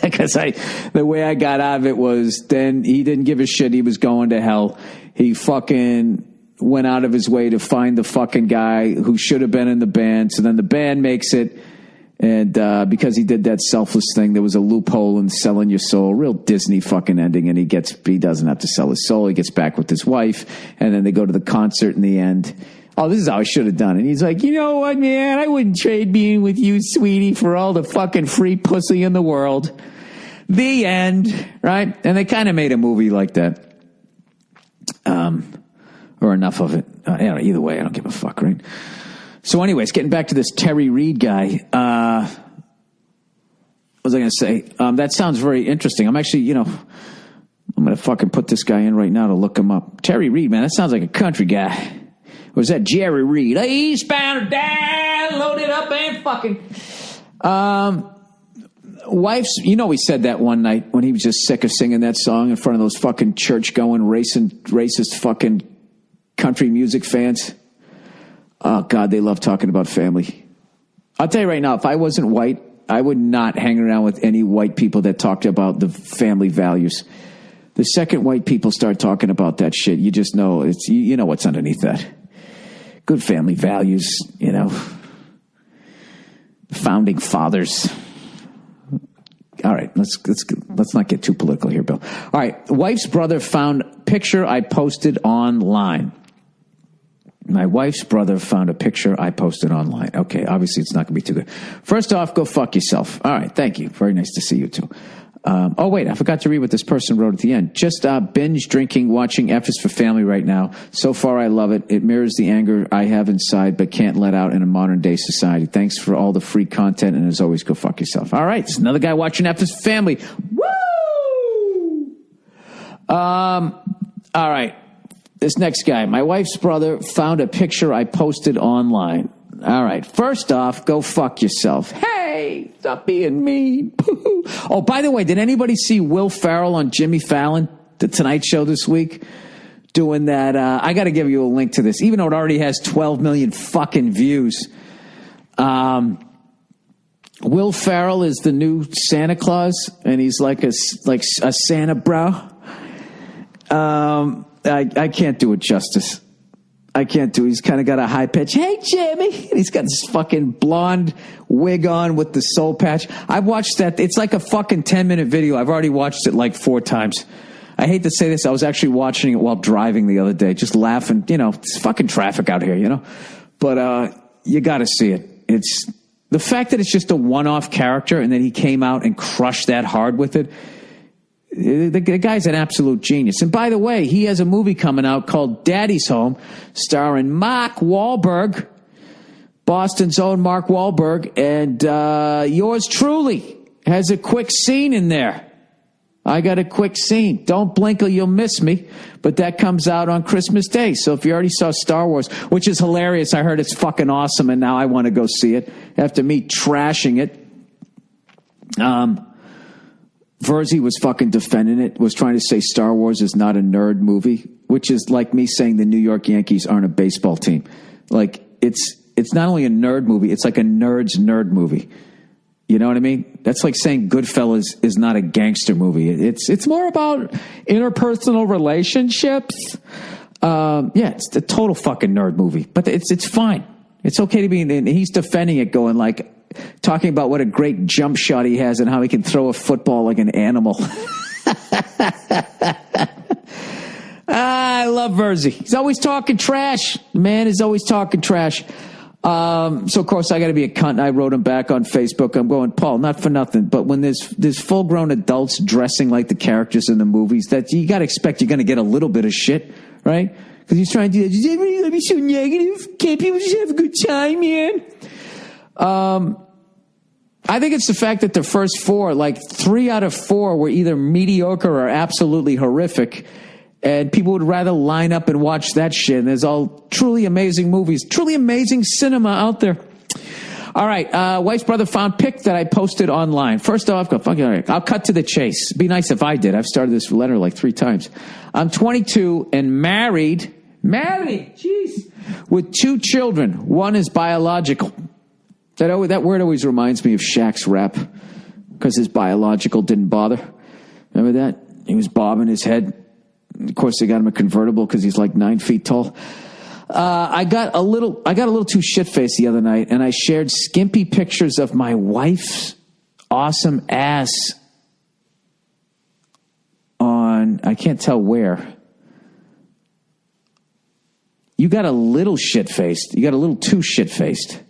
Because the way I got out of it was, then he didn't give a shit. He was going to hell. He fucking went out of his way to find the fucking guy who should have been in the band. So then the band makes it. And because he did that selfless thing, there was a loophole in selling your soul. Real Disney fucking ending. And he doesn't have to sell his soul. He gets back with his wife. And then they go to the concert in the end. Oh, this is how I should have done it. And he's like, you know what, man? I wouldn't trade being with you, sweetie, for all the fucking free pussy in the world. The end, right? And they kind of made a movie like that. Or enough of it. Either way, I don't give a fuck, right? So anyways, getting back to this Terry Reid guy. What was I going to say? That sounds very interesting. I'm actually, I'm going to fucking put this guy in right now to look him up. Terry Reid, man, that sounds like a country guy. Or is that Jerry Reid? Eastbound, down, loaded up and fucking. Wife's, you know, he said that one night when he was just sick of singing that song in front of those fucking church-going, racist fucking country music fans. Oh, God, they love talking about family. I'll tell you right now, if I wasn't white, I would not hang around with any white people that talked about the family values. The second white people start talking about that shit, you just know it's you know what's underneath that. Good family values, you know. Founding fathers. All right, let's not get too political here, Bill. All right, wife's brother found picture I posted online. My wife's brother found a picture I posted online. Okay, obviously it's not going to be too good. First off, go fuck yourself. All right, thank you. Very nice to see you too. Oh, wait, I forgot to read what this person wrote at the end. Just binge drinking, watching F is for Family right now. So far, I love it. It mirrors the anger I have inside but can't let out in a modern-day society. Thanks for all the free content, and as always, go fuck yourself. All right, it's another guy watching F is for Family. Woo! All right, this next guy. My wife's brother found a picture I posted online. All right, first off, go fuck yourself. Hey, stop being mean. Oh, by the way, did anybody see Will Ferrell on Jimmy Fallon, the Tonight Show this week? Doing that, I got to give you a link to this, even though it already has 12 million fucking views. Will Ferrell is the new Santa Claus, and he's like a Santa bro. I can't do it justice. I can't do it. He's kind of got a high pitch. Hey, Jimmy. And he's got this fucking blonde wig on with the soul patch. I've watched that. It's like a fucking 10-minute video. I've already watched it like 4 times. I hate to say this. I was actually watching it while driving the other day, just laughing. You know, it's fucking traffic out here, you know. But you got to see it. It's the fact that it's just a one-off character and then he came out and crushed that hard with it. The guy's an absolute genius. And by the way, he has a movie coming out called Daddy's Home, starring Mark Wahlberg, Boston's own Mark Wahlberg, and yours truly has a quick scene in there. I got a quick scene. Don't blink or you'll miss me. But that comes out on Christmas Day. So if you already saw Star Wars, which is hilarious, I heard it's fucking awesome, and now I want to go see it after me trashing it. Verzi was fucking defending it, was trying to say Star Wars is not a nerd movie, which is like me saying the New York Yankees aren't a baseball team. Like, it's not only a nerd movie, it's like a nerd's nerd movie. You know what I mean? That's like saying Goodfellas is not a gangster movie. It's more about interpersonal relationships. Yeah, it's a total fucking nerd movie, but it's fine. It's okay to be, and he's defending it, going like, talking about what a great jump shot he has and how he can throw a football like an animal. I love Verzi. He's always talking trash. The man is always talking trash. So, of course, I got to be a cunt. I wrote him back on Facebook. I'm going, Paul, not for nothing, but when there's full-grown adults dressing like the characters in the movies, that you got to expect you're going to get a little bit of shit, right? Because he's trying to do that. Does everybody going to be so negative? Can't people just have a good time, man? I think it's the fact that the first 4, like 3 out of 4 were either mediocre or absolutely horrific. And people would rather line up and watch that shit. And there's all truly amazing movies, truly amazing cinema out there. All right. Wife's brother found pic that I posted online. First off, all right, I'll cut to the chase. It'd be nice if I did. I've started this letter like 3 times. I'm 22 and married, jeez, with 2 children. One is biological. That word always reminds me of Shaq's rap because his biological didn't bother. Remember that? He was bobbing his head. Of course, they got him a convertible because he's like 9 feet tall. I got a little too shit-faced the other night, and I shared skimpy pictures of my wife's awesome ass on, I can't tell where. You got a little shit-faced. You got a little too shit-faced.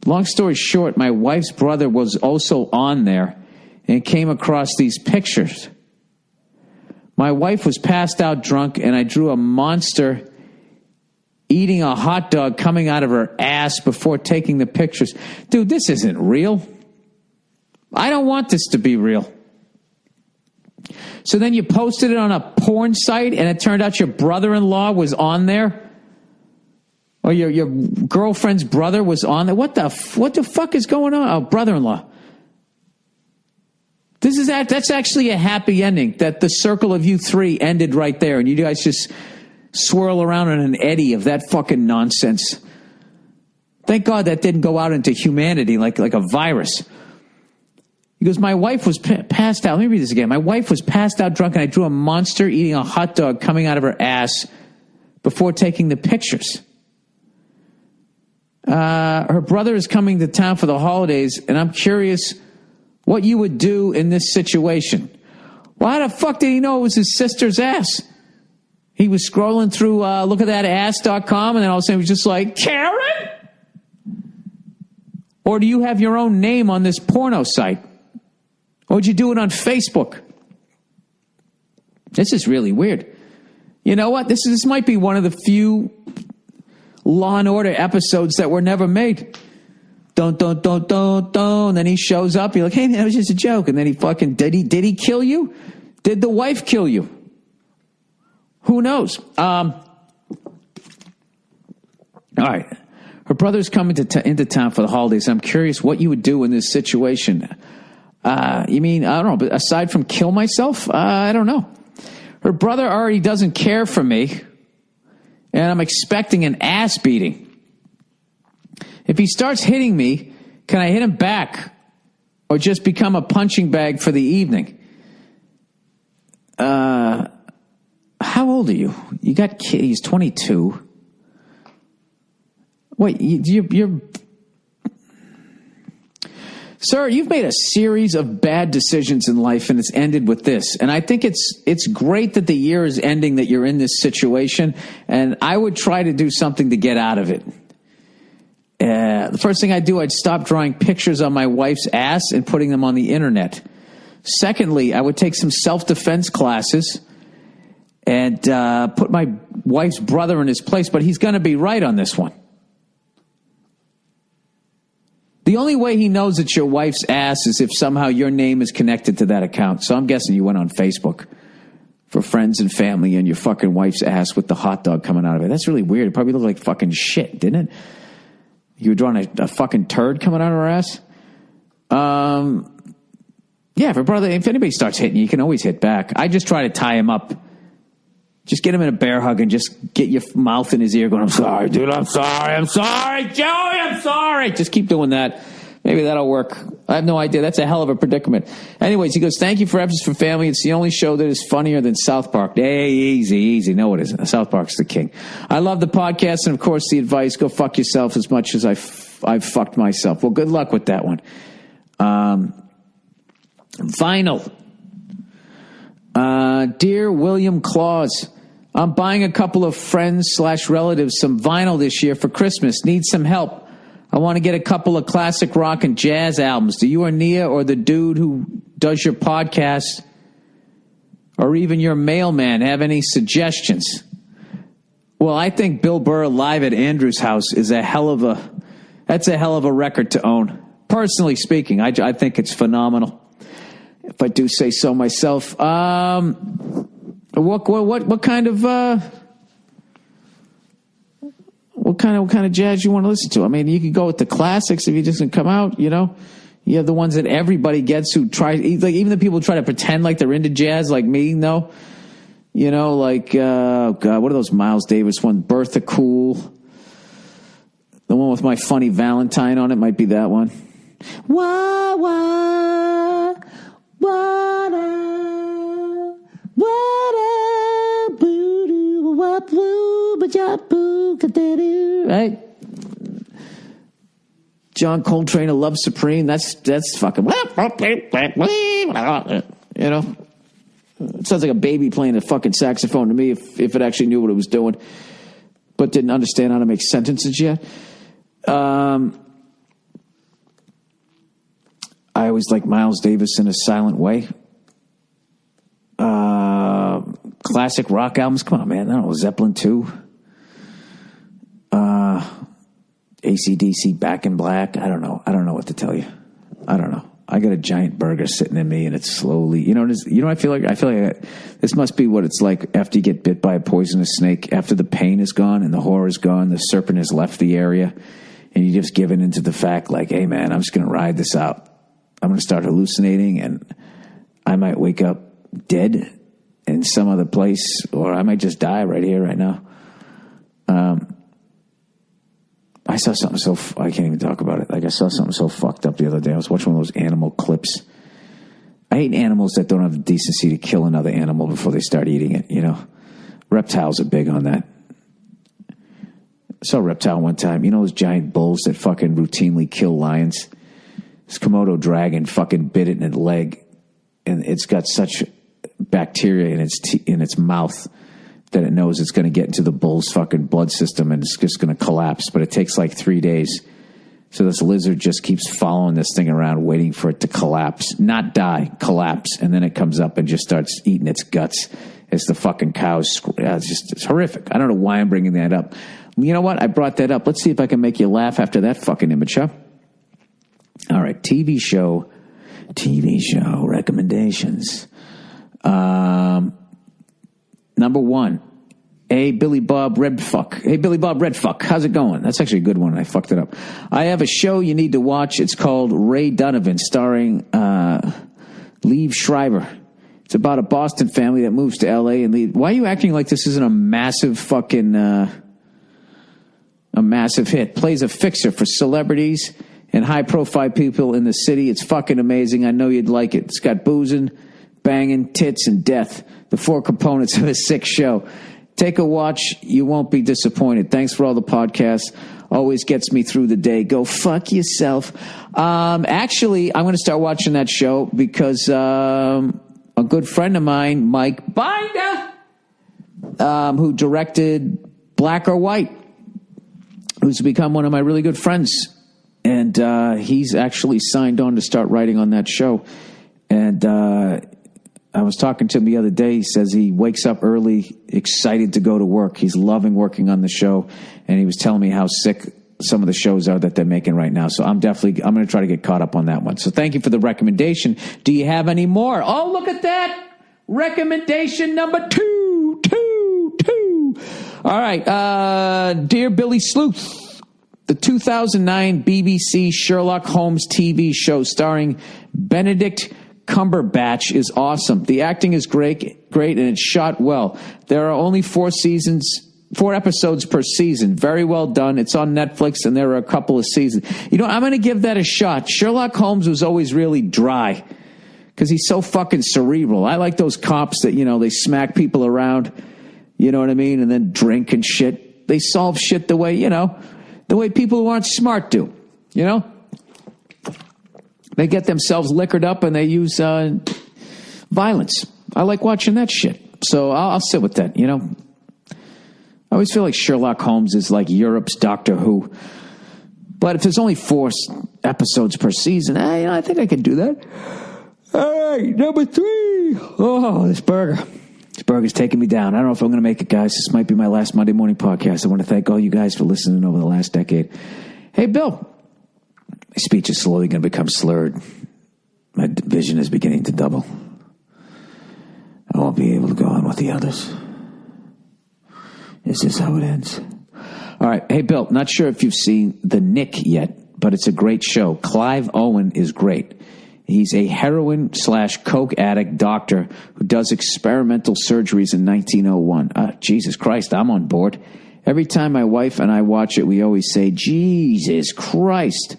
Long story short, my wife's brother was also on there and came across these pictures. My wife was passed out drunk, and I drew a monster eating a hot dog coming out of her ass before taking the pictures. Dude, this isn't real. I don't want this to be real. So then you posted it on a porn site, and it turned out your brother-in-law was on there? Or your girlfriend's brother was on there? What the fuck is going on? Oh, brother-in-law. That's actually a happy ending, that the circle of you three ended right there, and you guys just swirl around in an eddy of that fucking nonsense. Thank God that didn't go out into humanity like a virus. He goes, my wife was passed out. Let me read this again. My wife was passed out drunk, and I drew a monster eating a hot dog coming out of her ass before taking the pictures. Her brother is coming to town for the holidays, and I'm curious what you would do in this situation. Well, how the fuck did he know it was his sister's ass? He was scrolling through lookatthatass.com, and then all of a sudden he was just like, Karen? Or do you have your own name on this porno site? Or would you do it on Facebook? This is really weird. You know what? This might be one of the few Law and Order episodes that were never made. Don't. And then he shows up. You're like, hey, man, it was just a joke. And then he fucking, did he kill you? Did the wife kill you? Who knows? All right. Her brother's coming into town for the holidays. I'm curious what you would do in this situation. You mean, I don't know, but aside from kill myself? I don't know. Her brother already doesn't care for me, and I'm expecting an ass beating. If he starts hitting me, can I hit him back or just become a punching bag for the evening? How old are you? You got kids. He's 22. Wait, you're... Sir, you've made a series of bad decisions in life, and it's ended with this. And I think it's great that the year is ending, that you're in this situation, and I would try to do something to get out of it. The first thing I'd do, I'd stop drawing pictures on my wife's ass and putting them on the internet. Secondly, I would take some self-defense classes and put my wife's brother in his place, but he's going to be right on this one. The only way he knows it's your wife's ass is if somehow your name is connected to that account. So I'm guessing you went on Facebook for friends and family and your fucking wife's ass with the hot dog coming out of it. That's really weird. It probably looked like fucking shit, didn't it? You were drawing a fucking turd coming out of her ass? Yeah, if anybody starts hitting you, you can always hit back. I just try to tie him up. Just get him in a bear hug and just get your mouth in his ear going, I'm sorry, dude, I'm sorry, Joey, I'm sorry. Just keep doing that. Maybe that'll work. I have no idea. That's a hell of a predicament. Anyways, he goes, thank you for F's for Family. It's the only show that is funnier than South Park. Hey, easy. No, it isn't. South Park's the king. I love the podcast and, of course, the advice. Go fuck yourself as much as I've fucked myself. Well, good luck with that one. Vinyl. Dear William Claus, I'm buying a couple of friends/relatives some vinyl this year for Christmas. Need some help. I want to get a couple of classic rock and jazz albums. Do you or Nia or the dude who does your podcast or even your mailman have any suggestions? Well, I think Bill Burr live at Andrew's house is a hell of a record to own. Personally speaking, I think it's phenomenal, if I do say so myself. What kind of jazz you want to listen to? I mean, you could go with the classics if you just come out, you know. You have the ones that everybody gets who try, like even the people who try to pretend like they're into jazz, like me, no. You know, like, oh God, what are those Miles Davis ones? Bertha Cool. The one with My Funny Valentine on it might be that one. Right? John Coltrane, A Love Supreme. That's fucking, you know. It sounds like a baby playing a fucking saxophone to me if it actually knew what it was doing, but didn't understand how to make sentences yet. I always like Miles Davis in a silent way. Classic rock albums. Come on, man. I don't know. Zeppelin 2. AC/DC, Back in Black. I don't know what to tell you. I don't know. I got a giant burger sitting in me, and it's slowly, I feel like this must be what it's like after you get bit by a poisonous snake. After the pain is gone and the horror is gone, the serpent has left the area, and you just given into the fact, like, hey man, I'm just going to ride this out. I'm going to start hallucinating, and I might wake up dead in some other place, or I might just die right here, right now. I saw something I can't even talk about it. Like, I saw something so fucked up the other day. I was watching one of those animal clips. I hate animals that don't have the decency to kill another animal before they start eating it, Reptiles are big on that. I saw a reptile one time. Those giant bulls that fucking routinely kill lions? This Komodo dragon fucking bit it in the leg, and it's got such bacteria in its mouth that it knows it's going to get into the bull's fucking blood system, and it's just going to collapse. But it takes like 3 days. So this lizard just keeps following this thing around, waiting for it to collapse. Not die, collapse. And then it comes up and just starts eating its guts as the fucking cows. It's horrific. I don't know why I'm bringing that up. You know what? I brought that up. Let's see if I can make you laugh after that fucking image, huh? All right, TV show recommendations. Number one, Hey Billy Bob Redfuck. How's it going? That's actually a good one. I fucked it up. I have a show you need to watch. It's called Ray Donovan, starring Liev Schreiber. It's about a Boston family that moves to L.A. and leave. Why are you acting like this isn't a massive fucking a massive hit? Plays a fixer for celebrities and high-profile people in the city. It's fucking amazing. I know you'd like it. It's got boozing, banging, tits, and death. The 4 components of a sick show. Take a watch. You won't be disappointed. Thanks for all the podcasts. Always gets me through the day. Go fuck yourself. Actually, I'm going to start watching that show because a good friend of mine, Mike Binder, who directed Black or White, who's become one of my really good friends. And he's actually signed on to start writing on that show. And I was talking to him the other day. He says he wakes up early, excited to go to work. He's loving working on the show. And he was telling me how sick some of the shows are that they're making right now. So I'm going to try to get caught up on that one. So thank you for the recommendation. Do you have any more? Oh, look at that. Recommendation number 2. All right. Dear Billy Sleuth, the 2009 BBC Sherlock Holmes TV show starring Benedict Cumberbatch is awesome. The acting is great, and it's shot well. There are only 4 episodes per season. Very well done. It's on Netflix, and there are a couple of seasons. I'm going to give that a shot. Sherlock Holmes was always really dry because he's so fucking cerebral. I like those cops that, they smack people around, you know what I mean, and then drink and shit. They solve shit the way people who aren't smart do, They get themselves liquored up and they use violence. I like watching that shit. So I'll sit with that, I always feel like Sherlock Holmes is like Europe's Doctor Who. But if there's only 4 episodes per season, I think I could do that. All right, number 3. Oh, this burger. This burger's taking me down. I don't know if I'm going to make it, guys. This might be my last Monday morning podcast. I want to thank all you guys for listening over the last decade. Hey, Bill. My speech is slowly going to become slurred. My vision is beginning to double. I won't be able to go on with the others. This is how it ends. All right. Hey, Bill, not sure if you've seen The Nick yet, but it's a great show. Clive Owen is great. He's a heroin/coke addict doctor who does experimental surgeries in 1901. Jesus Christ, I'm on board. Every time my wife and I watch it, we always say, Jesus Christ.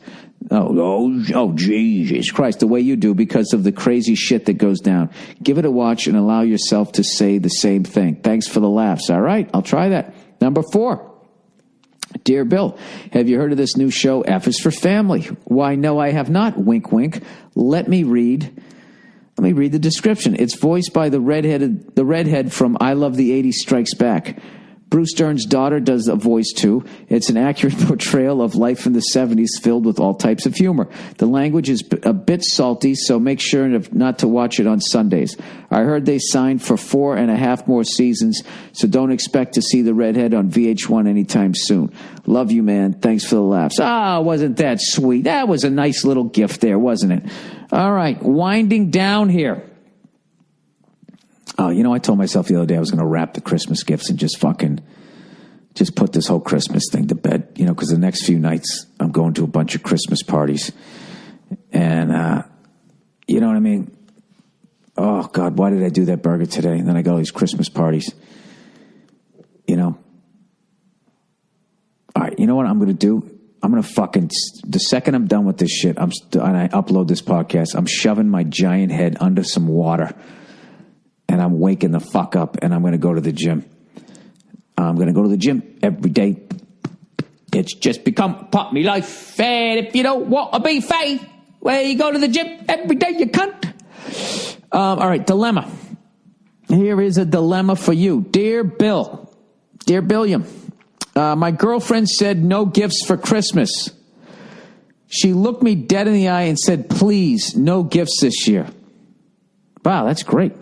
Oh, Jesus Christ, the way you do because of the crazy shit that goes down. Give it a watch and allow yourself to say the same thing. Thanks for the laughs. All right, I'll try that. Number 4. Dear Bill, have you heard of this new show, F is for Family? Why, no, I have not. Wink, wink. Let me read the description. It's voiced by the redhead from I Love the 80s Strikes Back. Bruce Dern's daughter does a voice too. It's an accurate portrayal of life in the 70s filled with all types of humor. The language is a bit salty, so make sure not to watch it on Sundays. I heard they signed for 4.5 more seasons, so don't expect to see the redhead on VH1 anytime soon. Love you, man. Thanks for the laughs. Wasn't that sweet? That was a nice little gift there, wasn't it? All right, winding down here. I told myself the other day I was going to wrap the Christmas gifts and just put this whole Christmas thing to bed, because the next few nights I'm going to a bunch of Christmas parties. And, you know what I mean? Oh, God, why did I do that burger today? And then I got all these Christmas parties. All right, you know what I'm going to do? I'm going to the second I'm done with this shit, and I upload this podcast, I'm shoving my giant head under some water. And I'm waking the fuck up, and I'm going to go to the gym. I'm going to go to the gym every day. It's just become part of my life. And if you don't want to be fat, well, you go to the gym every day, you cunt. All right, dilemma. Here is a dilemma for you. Dear Bill. Dear Billiam. My girlfriend said no gifts for Christmas. She looked me dead in the eye and said, please, no gifts this year. Wow, that's great.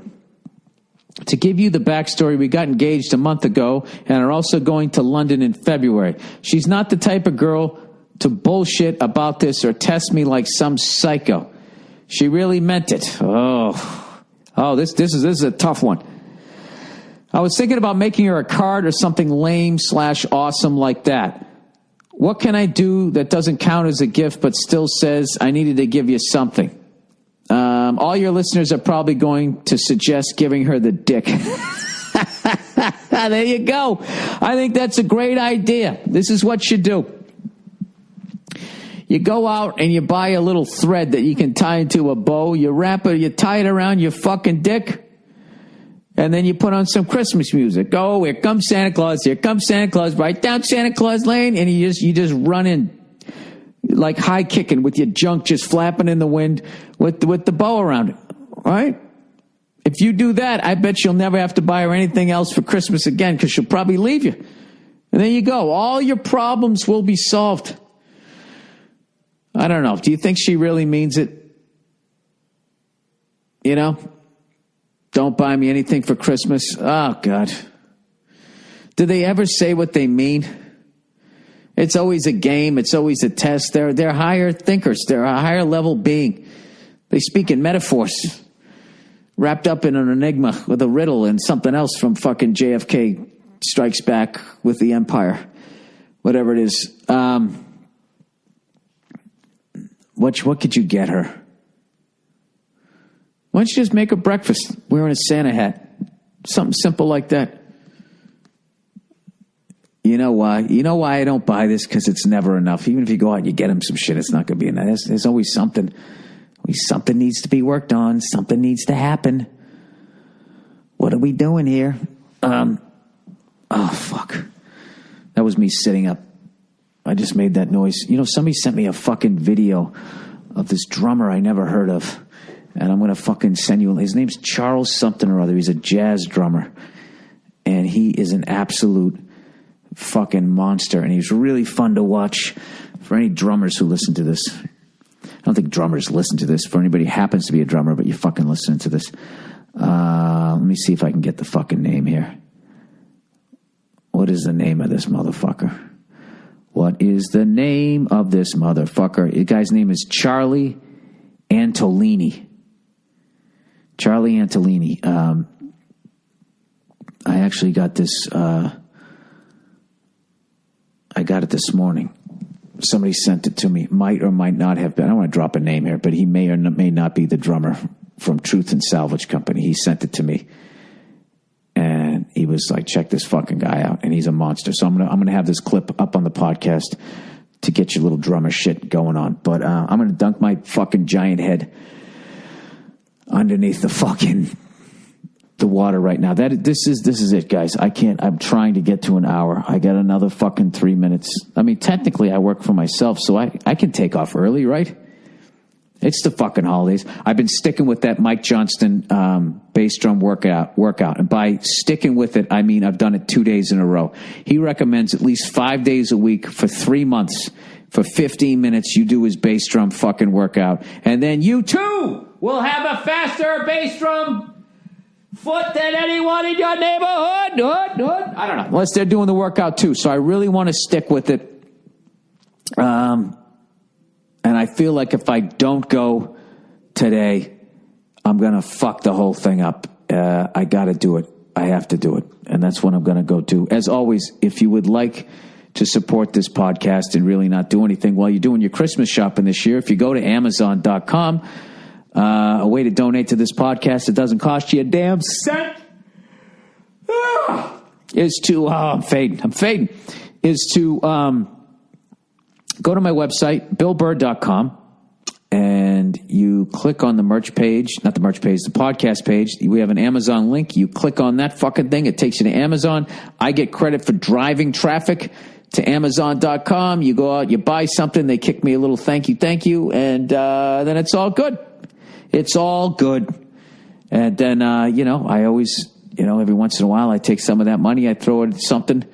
To give you the backstory, we got engaged a month ago and are also going to London in February. She's not the type of girl to bullshit about this or test me like some psycho. She really meant it. This is a tough one. I was thinking about making her a card or something lame/awesome like that. What can I do that doesn't count as a gift but still says I needed to give you something? All your listeners are probably going to suggest giving her the dick. There you go. I think that's a great idea. This is what you do. You go out and you buy a little thread that you can tie into a bow. You wrap it, you tie it around your fucking dick. And then you put on some Christmas music. Oh, here comes Santa Claus. Here comes Santa Claus. Right down Santa Claus Lane. And you just run in. Like high kicking with your junk just flapping in the wind with the bow around it, all right? If you do that, I bet you'll never have to buy her anything else for Christmas again because she'll probably leave you. And there you go. All your problems will be solved. I don't know. Do you think she really means it? Don't buy me anything for Christmas. Oh, God. Do they ever say what they mean? It's always a game. It's always a test. They're higher thinkers. They're a higher level being. They speak in metaphors wrapped up in an enigma with a riddle and something else from fucking JFK Strikes Back with the Empire. Whatever it is. What could you get her? Why don't you just make her breakfast wearing a Santa hat? Something simple like that. You know why? You know why I don't buy this? Because it's never enough. Even if you go out and you get him some shit, it's not going to be enough. There's always something. Something needs to be worked on. Something needs to happen. What are we doing here? Oh, fuck. That was me sitting up. I just made that noise. Somebody sent me a fucking video of this drummer I never heard of. And I'm going to fucking send you. His name's Charles something or other. He's a jazz drummer. And he is an absolute fucking monster, and he's really fun to watch for any drummers who listen to this. I don't think drummers listen to this. For anybody who happens to be a drummer, but you're fucking listening to this. Let me see if I can get the fucking name here. What is the name of this motherfucker? What is the name of this motherfucker? The guy's name is Charlie Antolini. Charlie Antolini. I actually got this... I got it this morning. Somebody sent it to me. Might or might not have been. I don't want to drop a name here, but he may or may not be the drummer from Truth and Salvage Company. He sent it to me. And he was like, check this fucking guy out. And he's a monster. So I'm gonna have this clip up on the podcast to get your little drummer shit going on. But I'm going to dunk my fucking giant head underneath the water right now. This is it, guys. I'm trying to get to an hour. I got another fucking 3 minutes. I mean, technically I work for myself, so I can take off early, right? It's the fucking holidays. I've been sticking with that Mike Johnston bass drum workout. And by sticking with it, I mean I've done it 2 days in a row. He recommends at least 5 days a week for 3 months. For 15 minutes, you do his bass drum fucking workout. And then you, too, will have a faster bass drum foot than anyone in your neighborhood. I don't know. Unless they're doing the workout, too. So I really want to stick with it. And I feel like if I don't go today, I'm going to fuck the whole thing up. I got to do it. I have to do it. And that's what I'm going to go do. As always, if you would like to support this podcast and really not do anything while you're doing your Christmas shopping this year, if you go to Amazon.com, a way to donate to this podcast that doesn't cost you a damn cent is to, I'm fading, is to go to my website, BillBurr.com, and you click on the merch page, not the merch page, the podcast page. We have an Amazon link. You click on that fucking thing. It takes you to Amazon. I get credit for driving traffic to Amazon.com. You go out, you buy something. They kick me a little thank you. And then it's all good. It's all good. And then, I always, every once in a while, I take some of that money. I throw it at something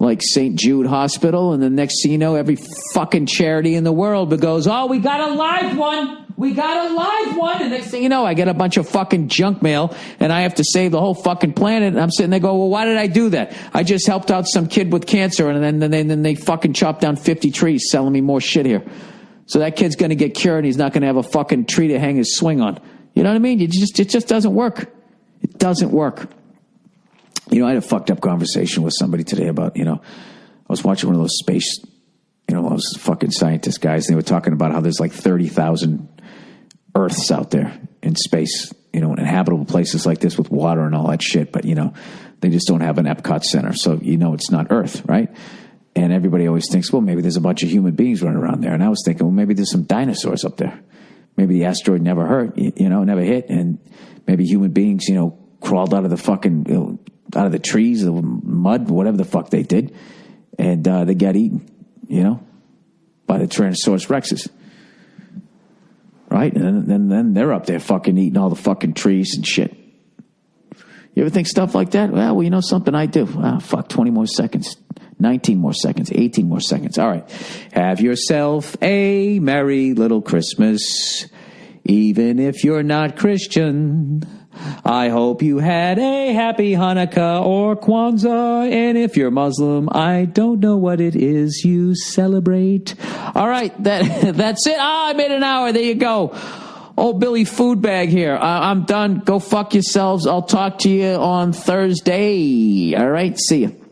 like St. Jude Hospital, and the next thing you know, every fucking charity in the world goes, oh, we got a live one. We got a live one. And next thing you know, I get a bunch of fucking junk mail, and I have to save the whole fucking planet. And I'm sitting there going, well, why did I do that? I just helped out some kid with cancer, and then they fucking chopped down 50 trees selling me more shit here. So that kid's going to get cured, and he's not going to have a fucking tree to hang his swing on. You know what I mean? It just doesn't work. It doesn't work. I had a fucked up conversation with somebody today about, I was watching one of those space, those fucking scientist guys, and they were talking about how there's like 30,000 Earths out there in space, in habitable places like this with water and all that shit. But, they just don't have an Epcot Center. So, it's not Earth, right? And everybody always thinks, well, maybe there's a bunch of human beings running around there. And I was thinking, well, maybe there's some dinosaurs up there. Maybe the asteroid never never hit. And maybe human beings, crawled out of the fucking, out of the trees, the mud, whatever the fuck they did. And they got eaten, by the Tyrannosaurus Rexes. Right? And then they're up there fucking eating all the fucking trees and shit. You ever think stuff like that? Well, you know something? I do. 20 more seconds. 19 more seconds. 18 more seconds. All right. Have yourself a merry little Christmas. Even if you're not Christian. I hope you had a happy Hanukkah or Kwanzaa. And if you're Muslim, I don't know what it is you celebrate. All right. That's it. I made an hour. There you go. Old Billy Foodbag here. I'm done. Go fuck yourselves. I'll talk to you on Thursday. All right. See you.